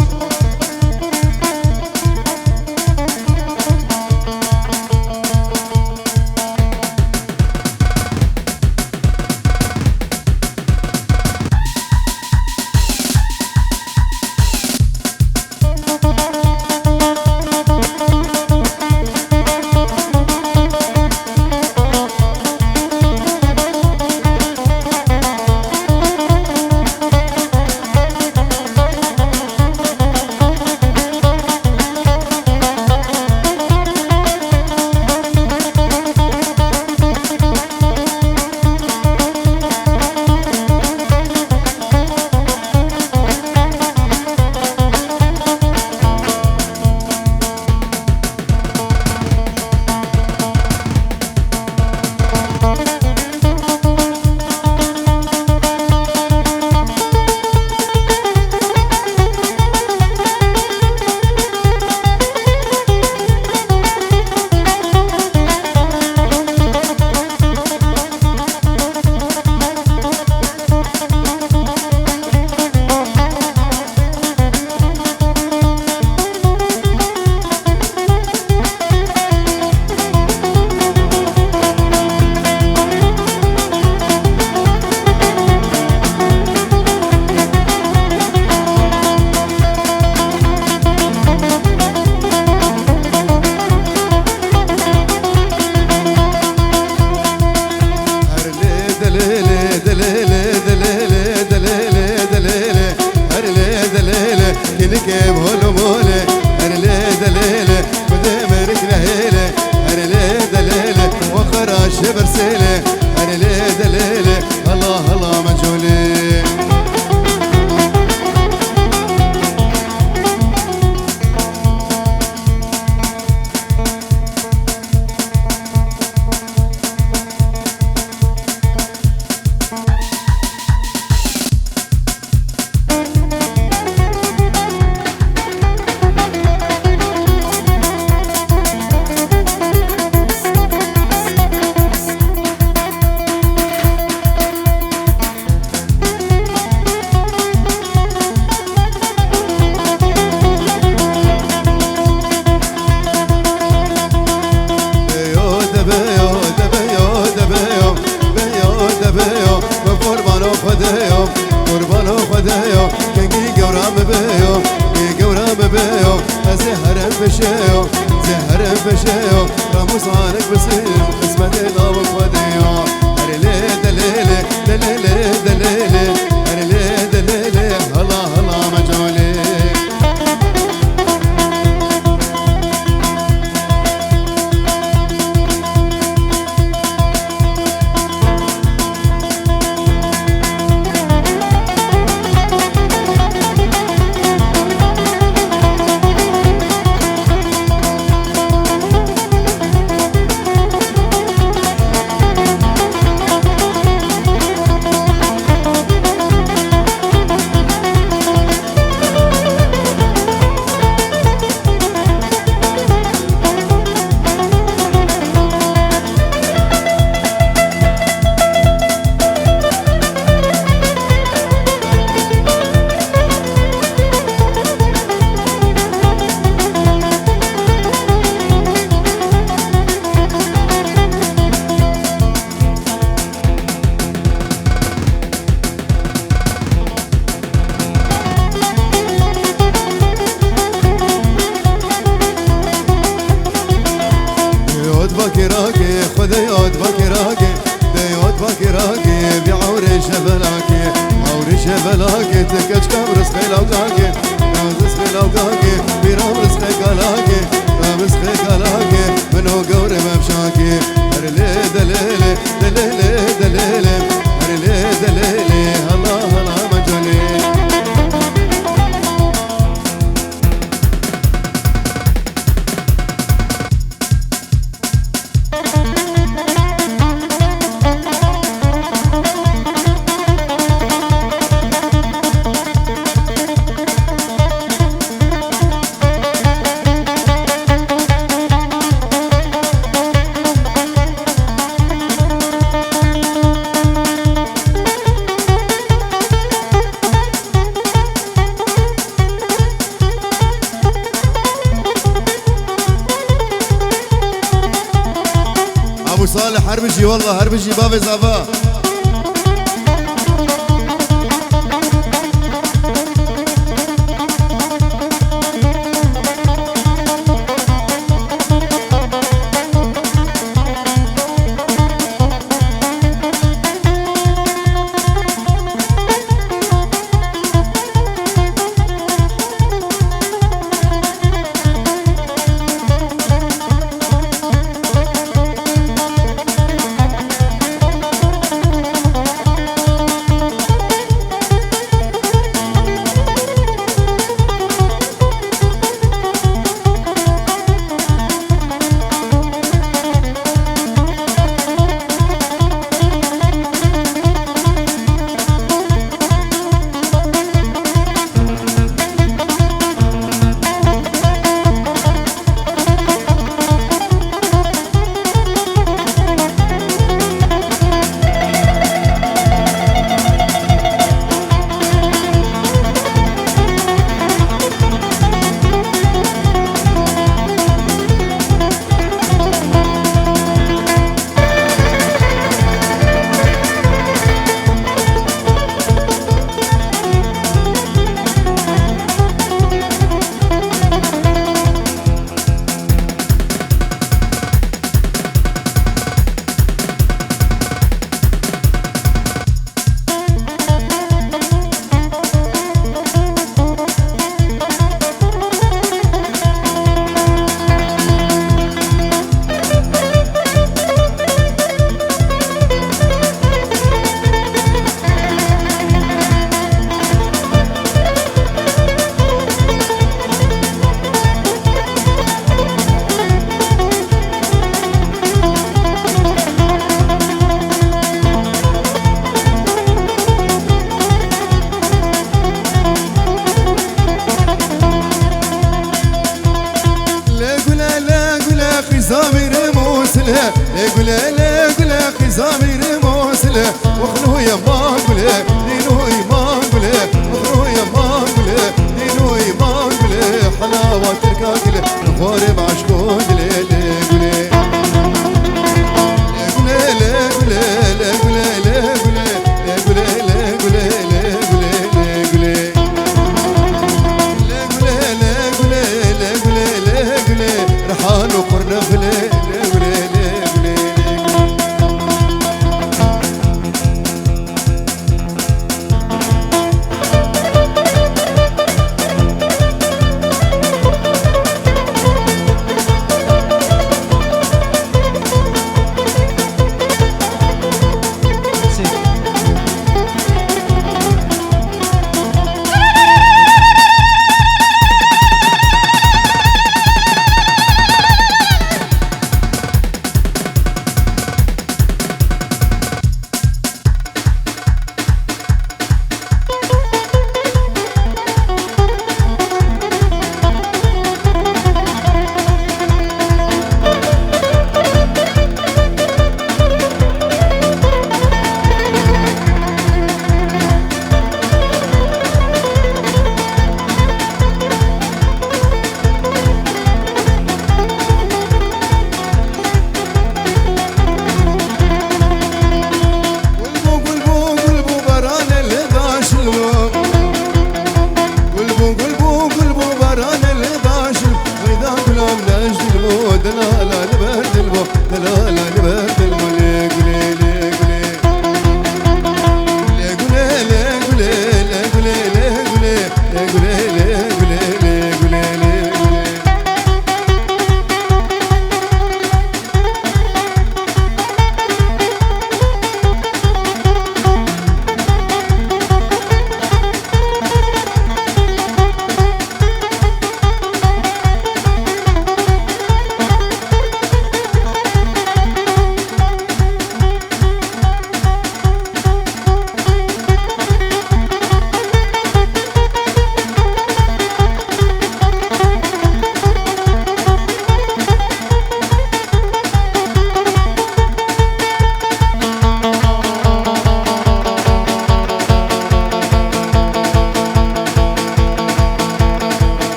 صالح هربجي والله هربجي بابي زافا.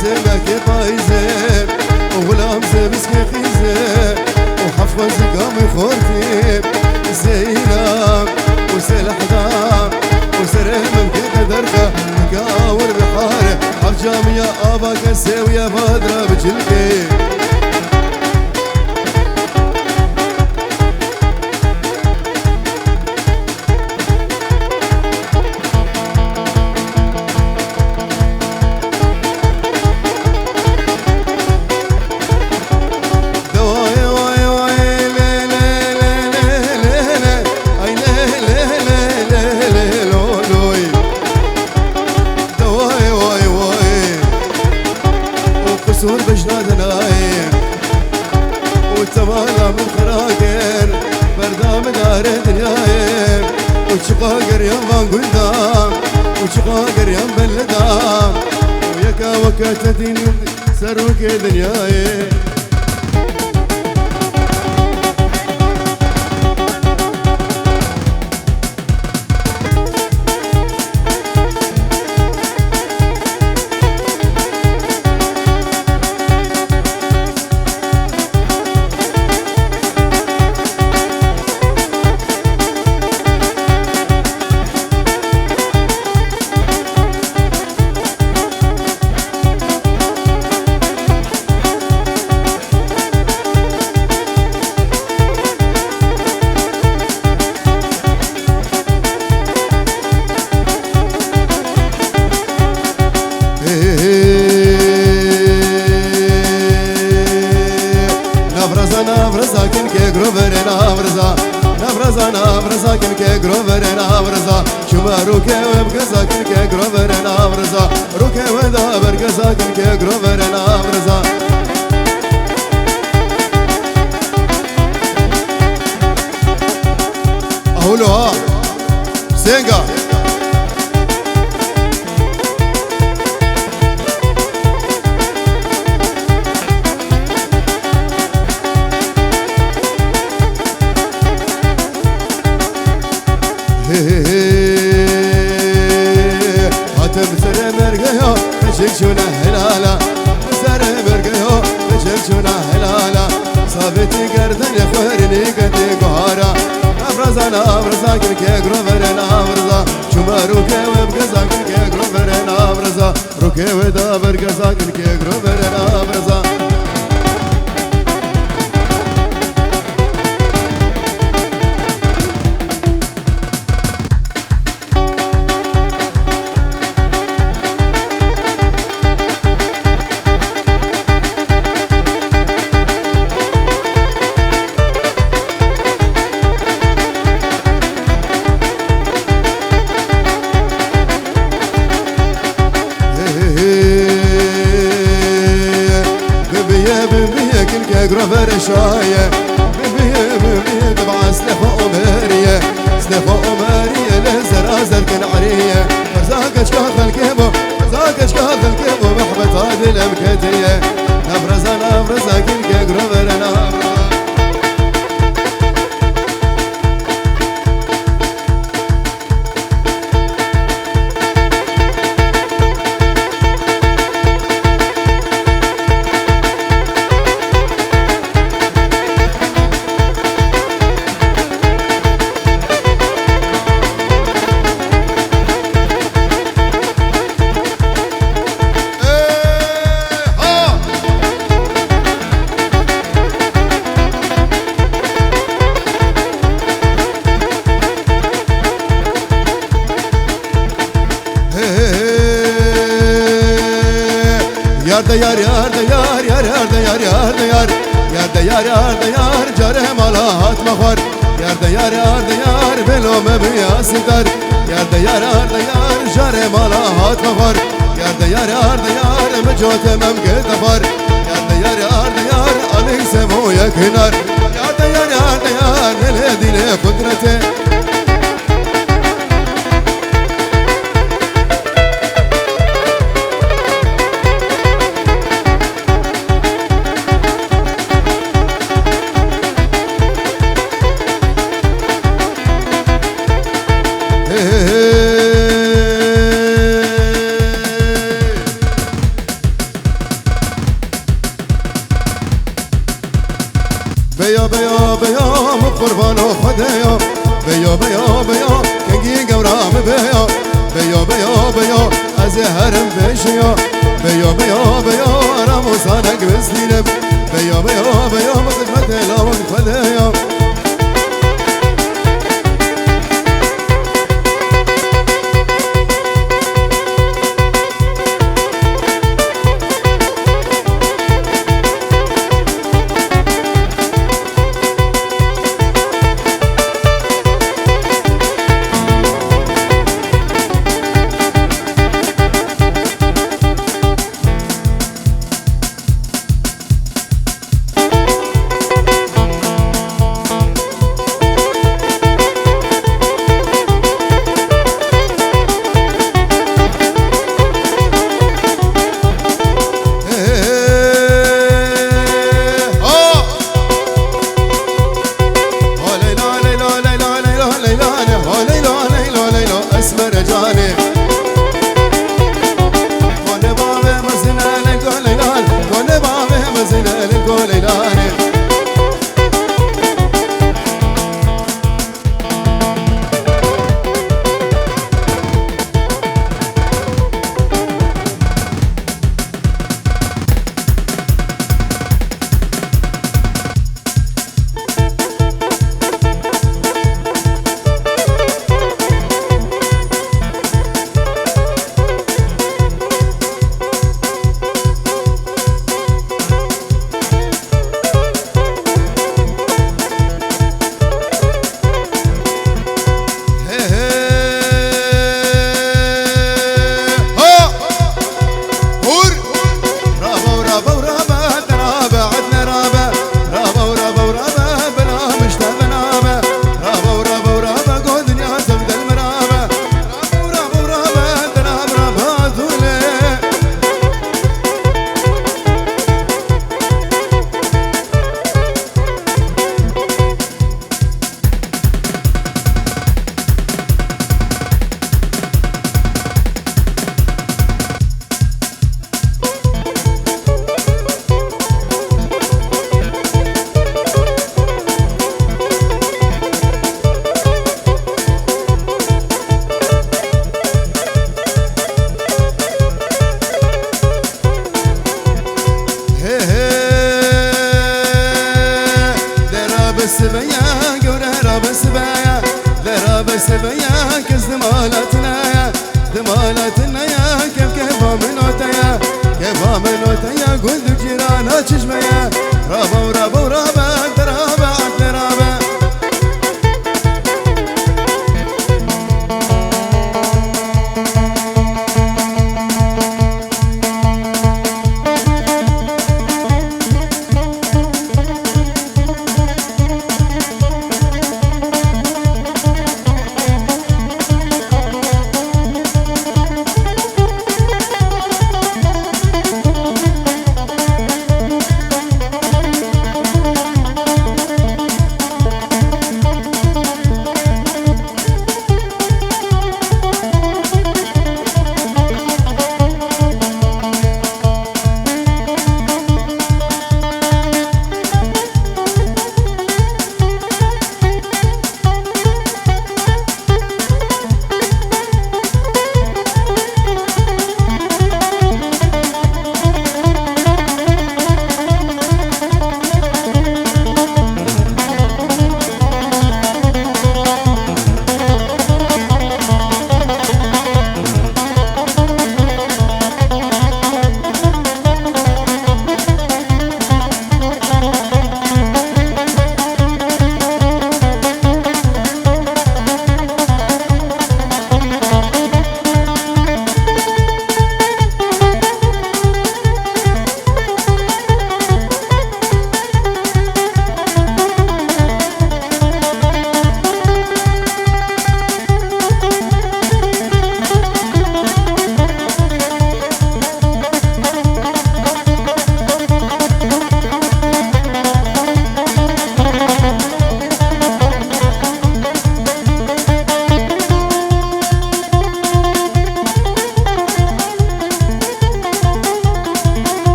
سمك بايزة وغلام زبسك خيزة وحفظ قامي خورتي زينب وسلحدام وسرهم كدركة مقاور بحارة حفجام يا أبا كسي ويا بدرة بجلكي سور بجناد نايم والتمالا من خراقر بردام دار دنيايم وشقاقر يمان قدام وشقاقر يم بلدام ويكا وكاتدين سروك دنيايم نافرزا كنك جروفر نافرزا كنك جروفر نافرزا شما روكي وبقزا كنك جروفر نافرزا روكي ودا برقزا كنك جروفر نافرزا أهولو سينجا هاتم سر مرقيو مشيك شونا هلالا سر مرقيو مشيك شونا هلالا صابتي قردن يا خورني قدي قهارا نافرزا كنك جروفر نافرزا شما روكي وبقزا كنك جروفر نافرزا روكي ودا برقزا كنك جروفر نافرزا جروفر شاية ببيه تبع سلفة أمهرية سلفة أمهرية لزرازر كنعرية فرزاكش كاخل كيبو فرزاكش كاخل كيبو محبت هذه الأمكتية نافرزا كنك جروفر نافرزا yar care malat mahar yar belo me biyasidar yar care malat mahar yar mjote mem gedafar yar ali semo yaknar yar meledine kudrete بيا بيا مقربان خدايا بيا بيا بيا كنجي قورام بيا بيا بيا بيا أزهرم بشيا بيا بيا بيا رموسانك بسلينب بيا بيا بيا مخدمة لاون خدايا سبيا كزمالتنا يا دمالتنا يا كيف منوتا يا كيف منوتا يا قلت جيرانا تشميا رابا ورابا ورابا درابا درابا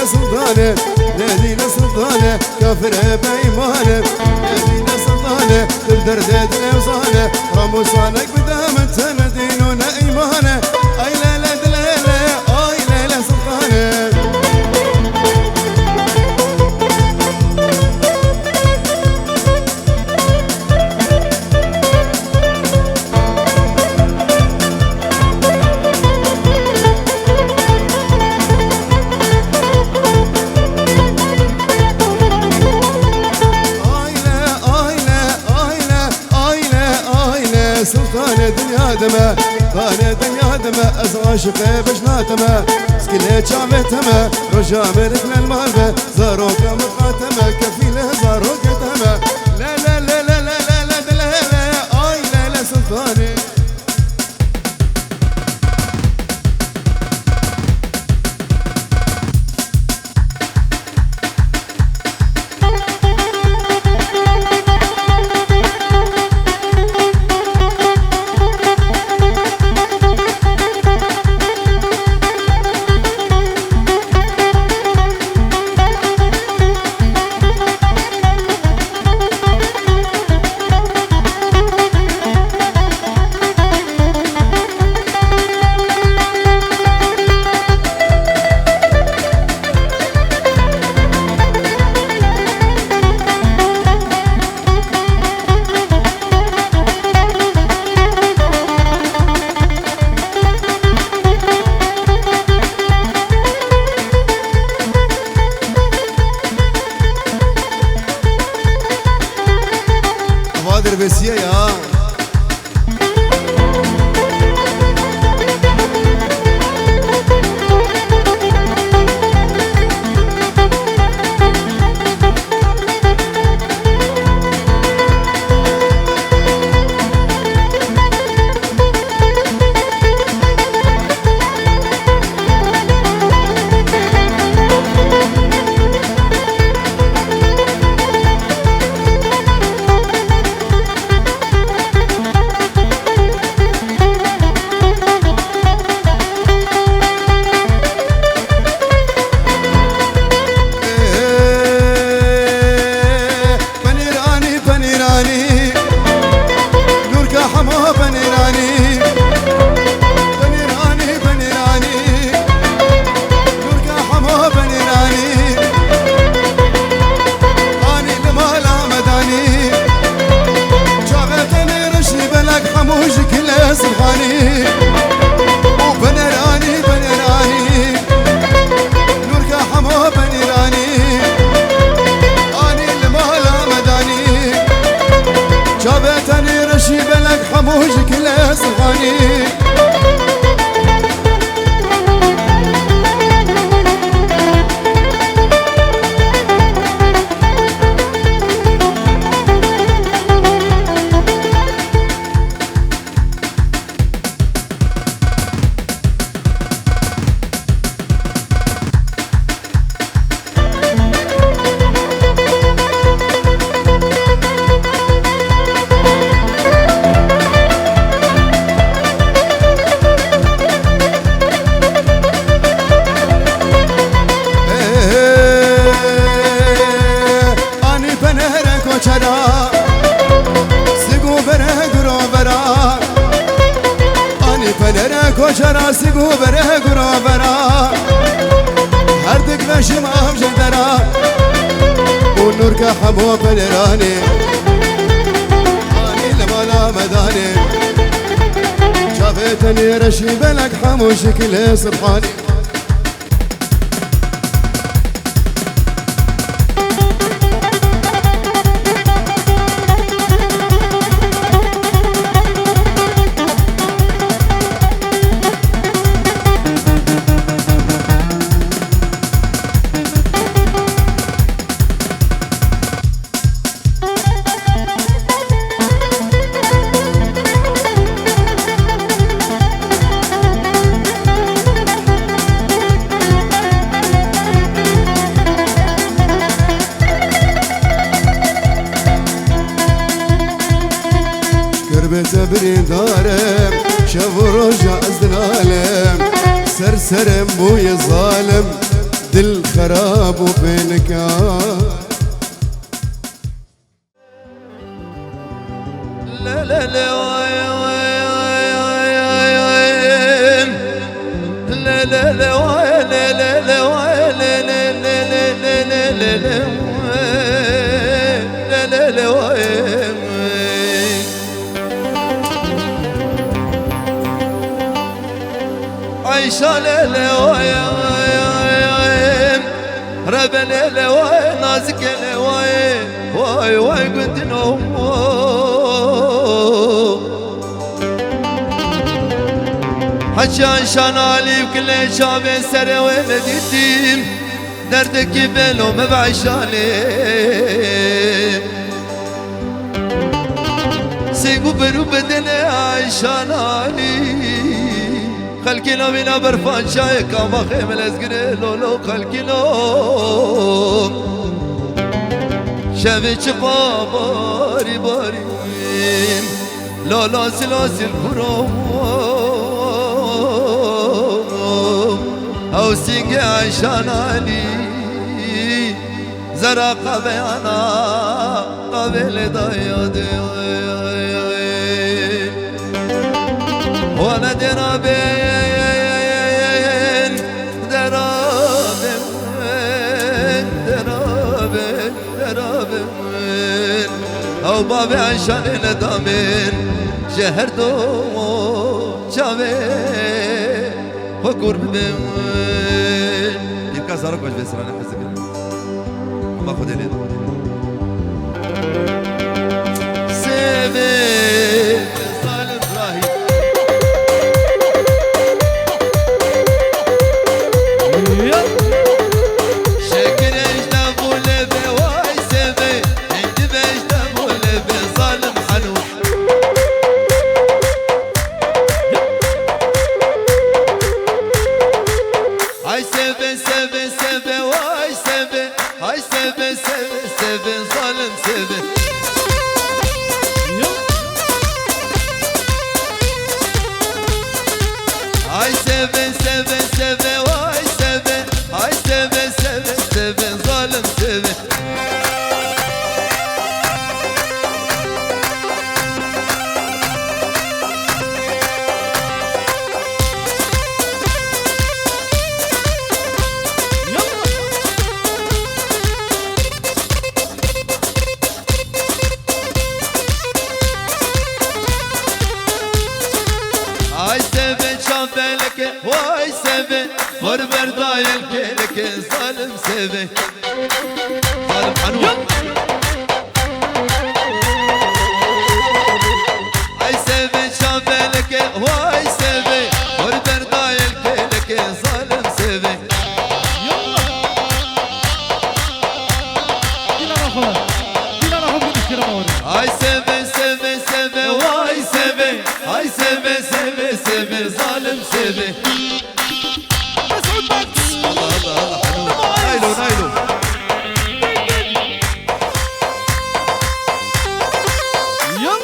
سلطانه نادي سلطانه كافر بإيمانه نادي سلطانه تبدر ديد الأوصانه رموسانك بدام انت دينونا إيمانه أي ليلة دليلة أي ليلة سلطانه سلطانة دنيا دمه طانة دنيا دمه أزغى شقي بشناتمه سكليت شعبتمه رجع ملك للمالبه زاروك مقاتمه كفيله زاروك تمه لا لا لا لا لا لا لا لا لا آي لا لا سلطانة دربسية يا سبحاني وبنراني بنراني نورك حمو بنراني اني المالا مداني جابتني رشي بلك حموش كل سبحاني کوچرا سیگو بره گرا برا هر دک نشم آم جدرا و نور که حمو بنرانی آنی لمالا مدانی شافتنی رشی بلک حمو شکل سبحانی برین دارم شب و روز ازدنالم سرسرم بوی ظالم دل خراب وبينك لا لا لا لا لا لا لا لا عيشة لا لا رب لا لا نازك لا واي واي قد نوم حشان شان علي بكل شعب سر ولدتي دردك بلو مبعشاني سيقو برو بدنا عشان علي خلقي لو بنا برفان شاي كاما خيم الازقري لولو خلقي لو شافي شفا باري باري لولا سلاسل كروم او سينجي عشان علي زرا قبيانا قبل ضيادي وانا درابين او بابي عشان ندامين شهر دو شامي فكر بين يبقى زارك واش بس انا نحسك ما خذ لي سيبي صالح ابراهيم شكر اجدابو لبي واي سيبي انت باجدابو لبي ظالم حنون هاي سيبي سيبي سيبي واي سيبي هاي سيبي سيبي سيبي ظالم سيبي هاي سيبي سيبي سيبي واي سيبي هاي سيبي سيبي سيبي ظالم سيبي هاي سيبي شامبلك واي سيبي وربر دايل كيلك ظالم سيبي ظالم حنون هاي سيبي شامبلك واي سيبي وربر دايل كيلك ظالم سيبي هاي سيبي سيبي سيبي واي سيبي هاي سيبي سيبي سيبي ظالم سيبي مسعود بكس الله الله الله حنون نايلو نايلو يلا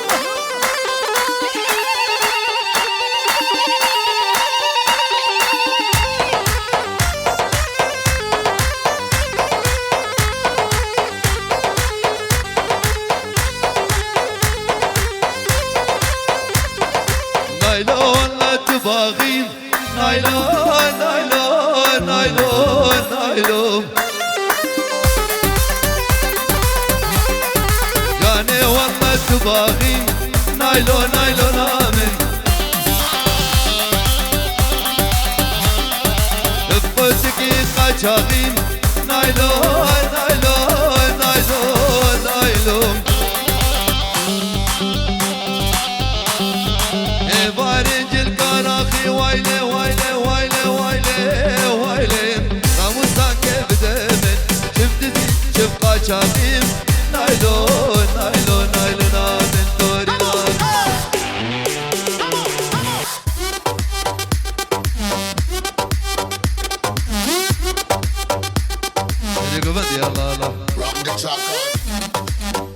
نايلون لا تباغين نايلون نايلون نايلون نايلون جاني والله تباغين نايلون نايلون آمن بقوتك قاچاغين نايلون نايلون نايلون نايلون بارنج الكراخي وايلي وايلي وايلي وايلي وايلي راموسا كيف دمن شفتي شف قاچاقيم نايلون نايلون نايلون آمن توري نايلون يا الله الله Rock the track on.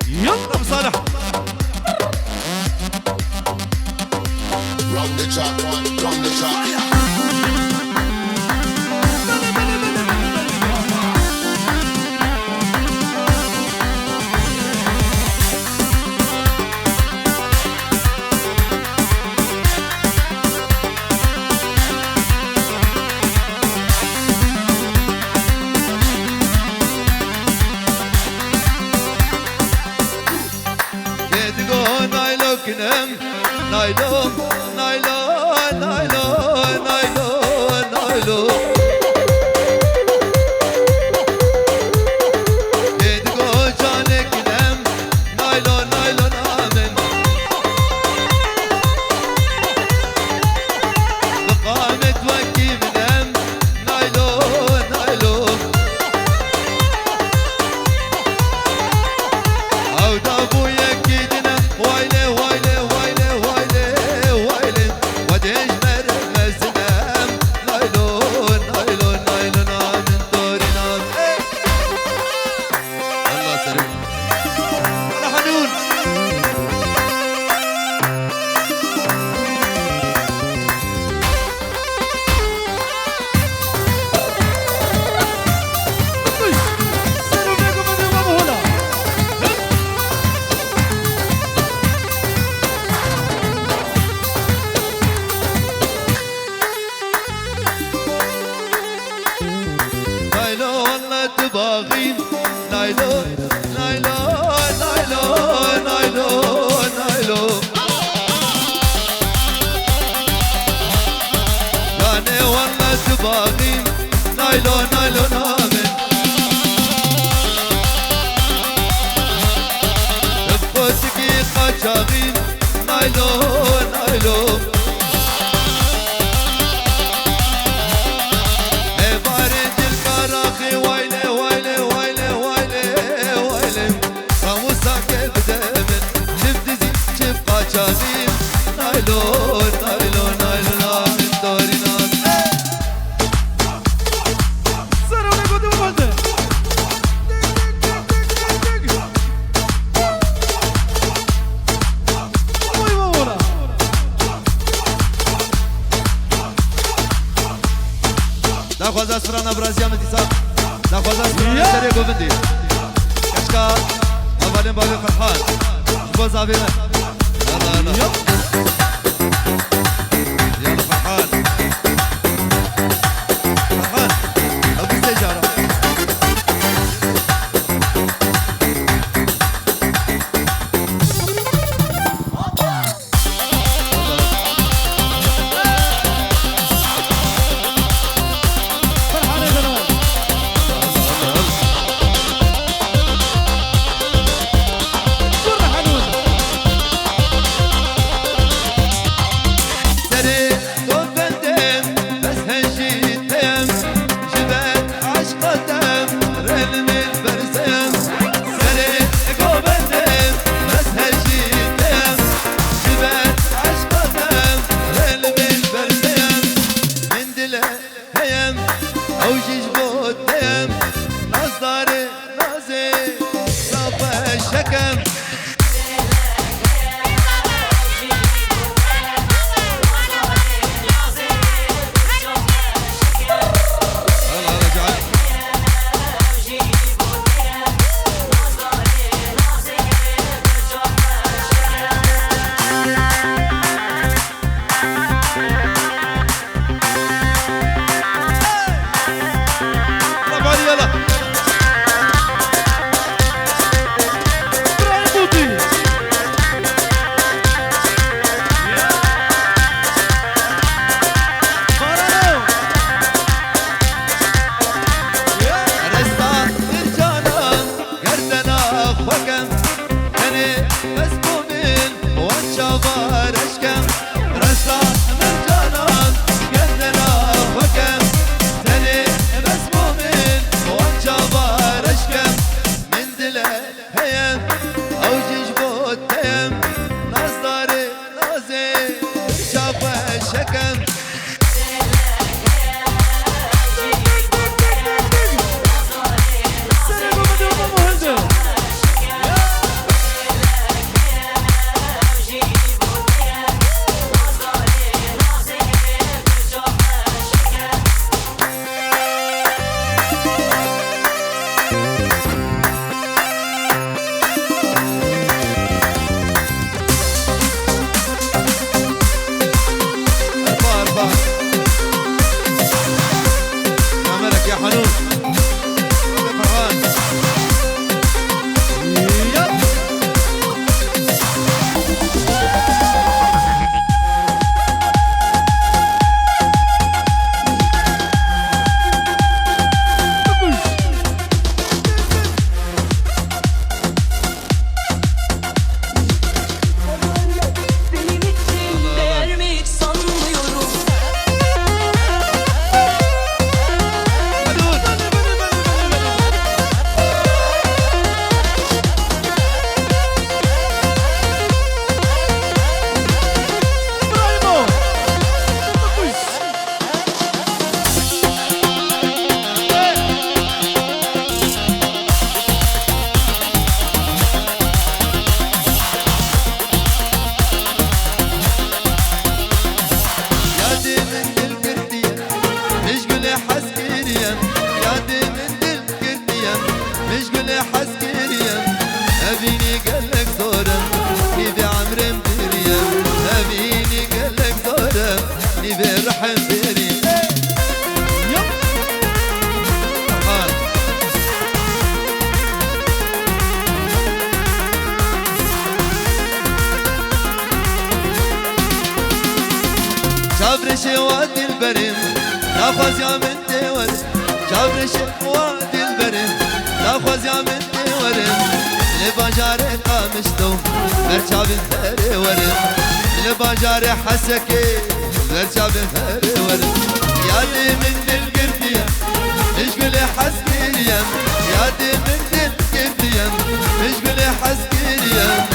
يلا صالح Rock the track on. Rock the track. نايلو نايلو نايلو نايلو يدقو جانك نم نايلو نايلو نامن بقامت وكي منم نايلو نايلو او دابو يكيدنا وايلي وايلي وايلي وايلي وايلي وديش مرمزنام نايلو نايلو نايلو نامن دوري نام الله سلام انا حنون سيروا بيكم بدي بابا هنا نايلو والله تباغين نايلو نايلو نايلو نايلو نايلو يعني والله تباغين نايلو نايلو نامن بفوتكي قاچاغين نايلو نايلو عبارة الكراخي وايلي وايلي وايلي وايلي وايلي راموسا كيف دائما شفتي شف قاچاغين نايلو نايلو نايلو نامن دوري نام سيروا بيكم بدي بابا هنا ناخذ اسفرانا برازيا متيسا ناخذ اسفرانا سريع قوفندي كشكا اولين بابي فرحان جبوز عبينا يلا يلا يلا فرحان فرحان ابو السجارة فرحان يا زلمه كلنا حنون سريع قوفندم بس هنشيتم جبال عشقتم رلم البرسم سريع قوفندم بس هنشيتم جبال عشقتم رلم البرسم من دل هيم او جيجبوت دم نصدر نازي صفا الشكم الله رجعت يلا بعد يلا إبراهيم نخواز يا من دور جابر شواد البرد نخواز يا من دور لباجار قامشتو مرشاب الثري ورد لباجار حسكي مرشاب الثري ورد يادي من القردية مشقل حسكيريا يادي من القردية مشقل حسكيريا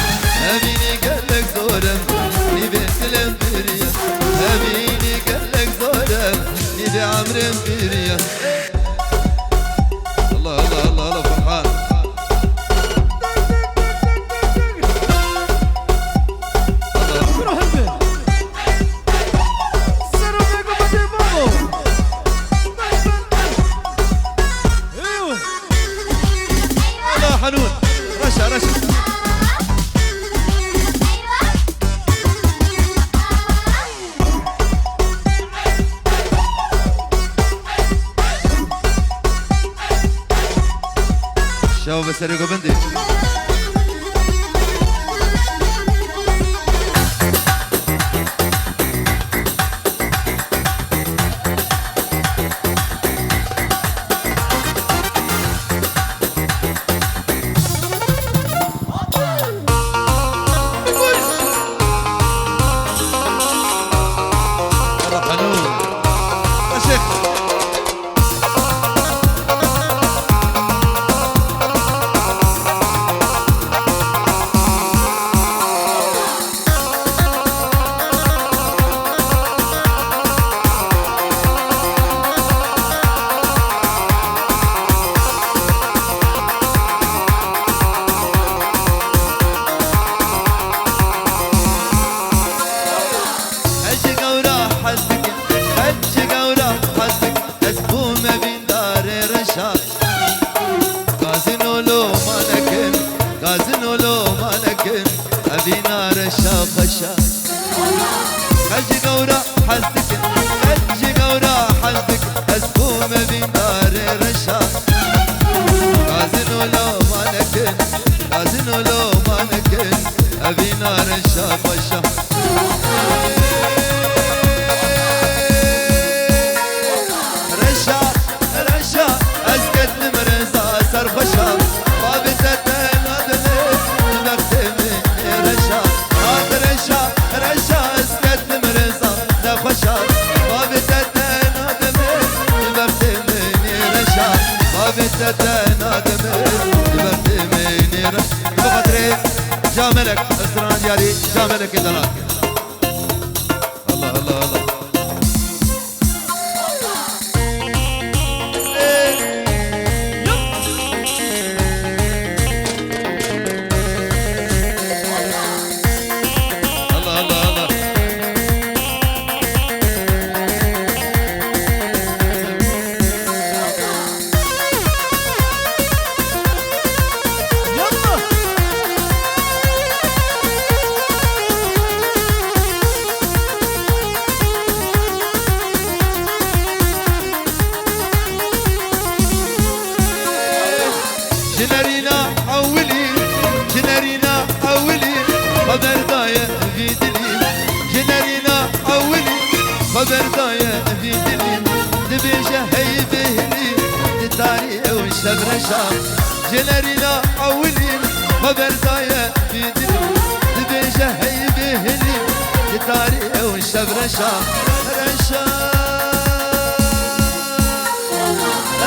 أبيني قلك زورم نبيت الانبريا أبيني قلك زورم نبي عمر انبريا الله الله الله الله فرحان روح البيت سيروا فيكم بدي بابو ايوه الله حنون رشا رشا شباب السريق بندي الله حنون رشيق جاملك اسران ديالي جاملك دلال الله الله الله الله الله الله يلا جنرينا أولي جنرينا أولي خبر داية في دليل جنرينا أولي خبر داية في دليل دبيجة هي بهلي تتاري والشبر شام جنرينا أولي خبر داية في دليل دبيجة هي بهلي تتاري والشبر شام رشا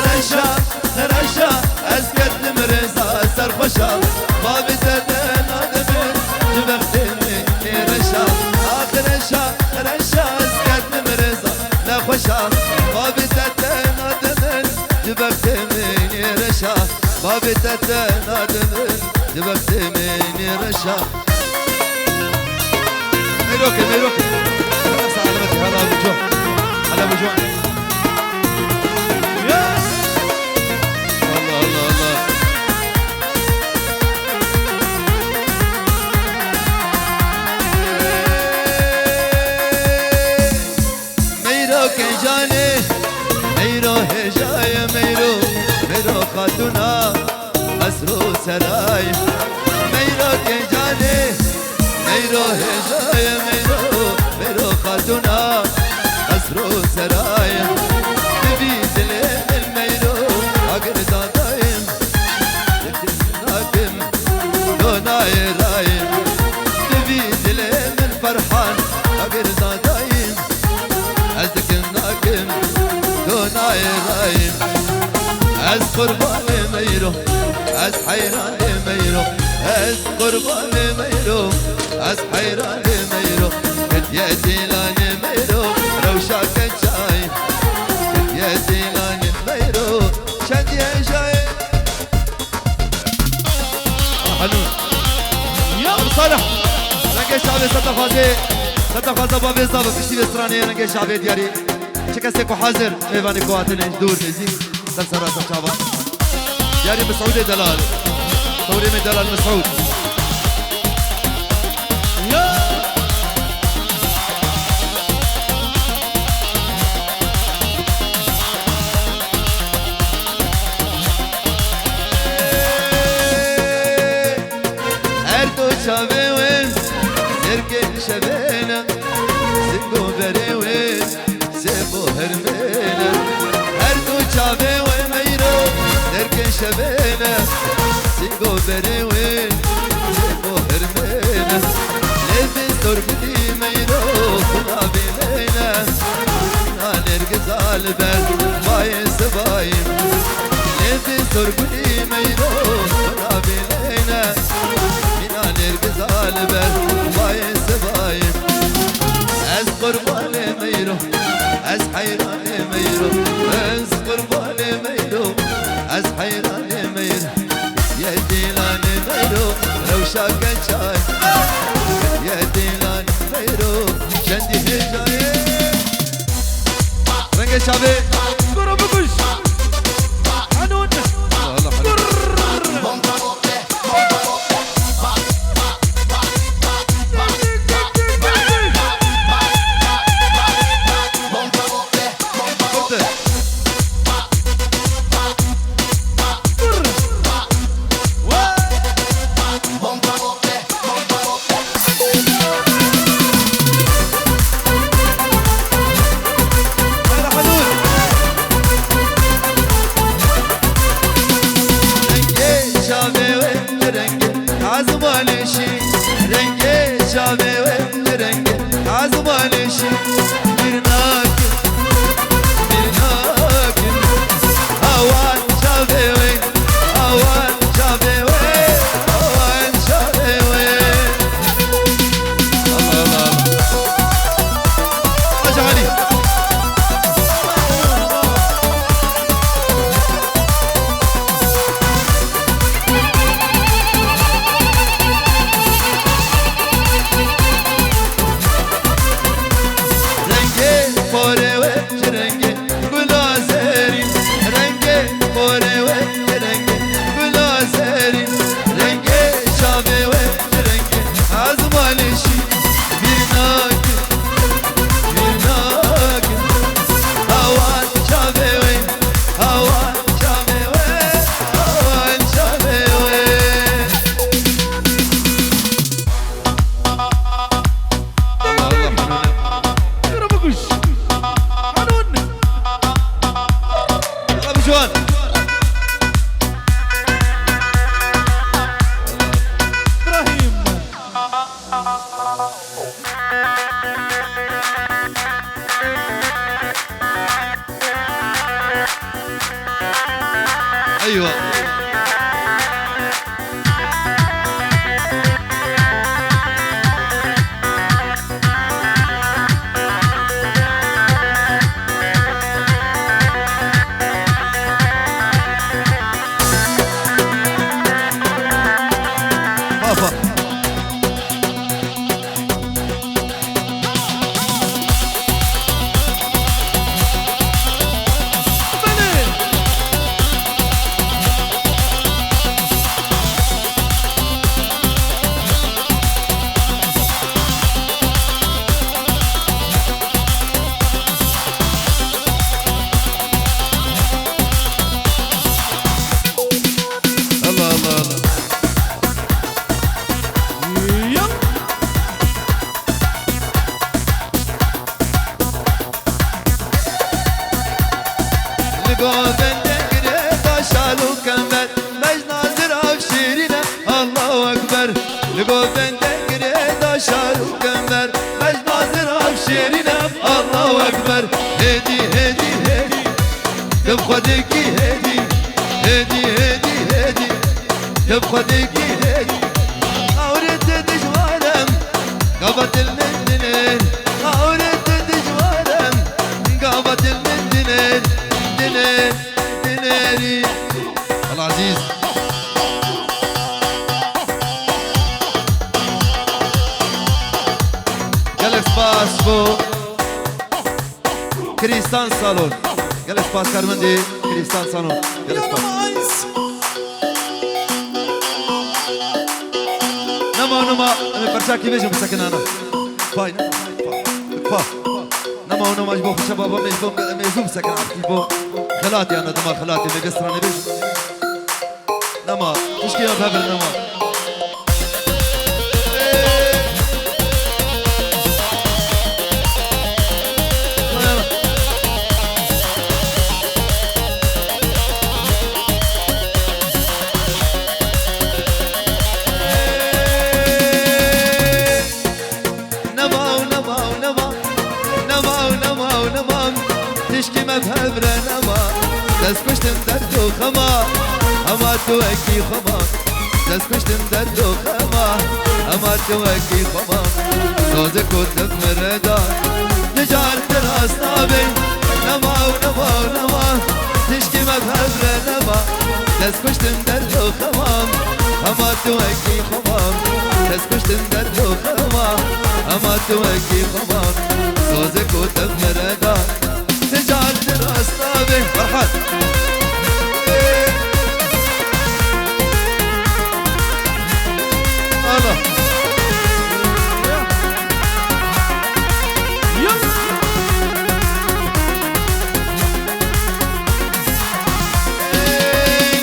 رشا رشا اسكت مرزا سرخوشا ما بتدن ادمي تبختني رشا اخر رشا رشا اسكت مرزا نخوشا ما بتدن ادمي تبختني رشا ما بتدن ادمي تبختني رشا ميروكي ميروكي خلاص علمتي هذا وجوه على وجوه خاتونا اسرو سراي ميرو کے جانے ميرو ہے جائے ميرو خاتونا اسرو سراي جايم از قربان میرو از حیران میرو از قربان میرو از حیران میرو یا دیلان میرو روشاک جایم یا دیلان میرو شدی جایم حنون يا صالح رنگ شعبی ستفازه با بیزا و کشتی بسترانی رنگ شعبی دیاری چه کسی که حاضر میوانی کواتن دور نزی سر راس شعبان دیاری مسعود دلال ثوري من دلال مسعود شابه وين سرقن شبينا سنقو بري وين سيبو هرمينا هردو شابه وين ميرو سرقن شبينا سنقو بري وين سيبو هرمينا لبي سرقتي ميرو خنا بينينا نرقز على البر باين سبايم لبي سرقتي ميرو خنا بينينا نرقز على البر باين سبايم از قربان ميرو از حيران ميرو از قربان ميرو از حيران ميرو يا ديلان ميرو روشاك جاي يا ديلان ميرو شندي هجاي رنگ شابه قرب بوش حنون ايوه بابا تبخدكي هدي هدي هدي هدي تبخدكي هدي أورد تجوالم قبت المندنين أورد تجوالم قبت المندنين دنين دنيني الله عزيز جالك سباس بو كريستان صالون جالك سباس كارمندي كريستان صالون جالك سباس نما انا برشاكي بيجو بسكن انا باي فا نما جبو شباب ميزو بسكن جبو خلاتي انا دما خلاتي ما بيسراني بيجو نما مشكلة بهبل نما تشكي ما بهبرة نما دسكشتم دردو خما أما توكي خما دسكشتم دردو خما أما توكي خما صوتك وتف مردا نجارة الأصنابي نما ونما تشكي ما بهبرة نما دسكشتم دردو خما أما توكي خما دسكشتم دردو خما أما توكي خما صوتك وتف مردا تجارة الأصنابي فرحان الله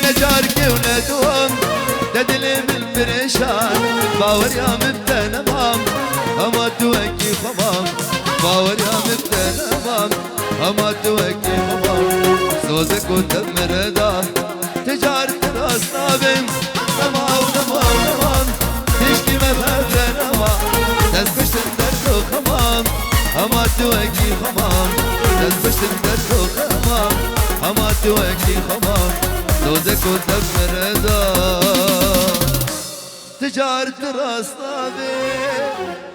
نجارك وندوم تدلي بالبريشان باور يا مبتنا مام أما توكي خمام باور يا مبتنا مام أما توكي خمام صوتك وتمر دا تجارة الأصنابي نما ونما تشكي مبهبة نما تسكشت الدردو خمام أما توكي خمام تسكشت الدردو خمام أما توكي خمام صوتك وتمر دا تجارة الأصنابي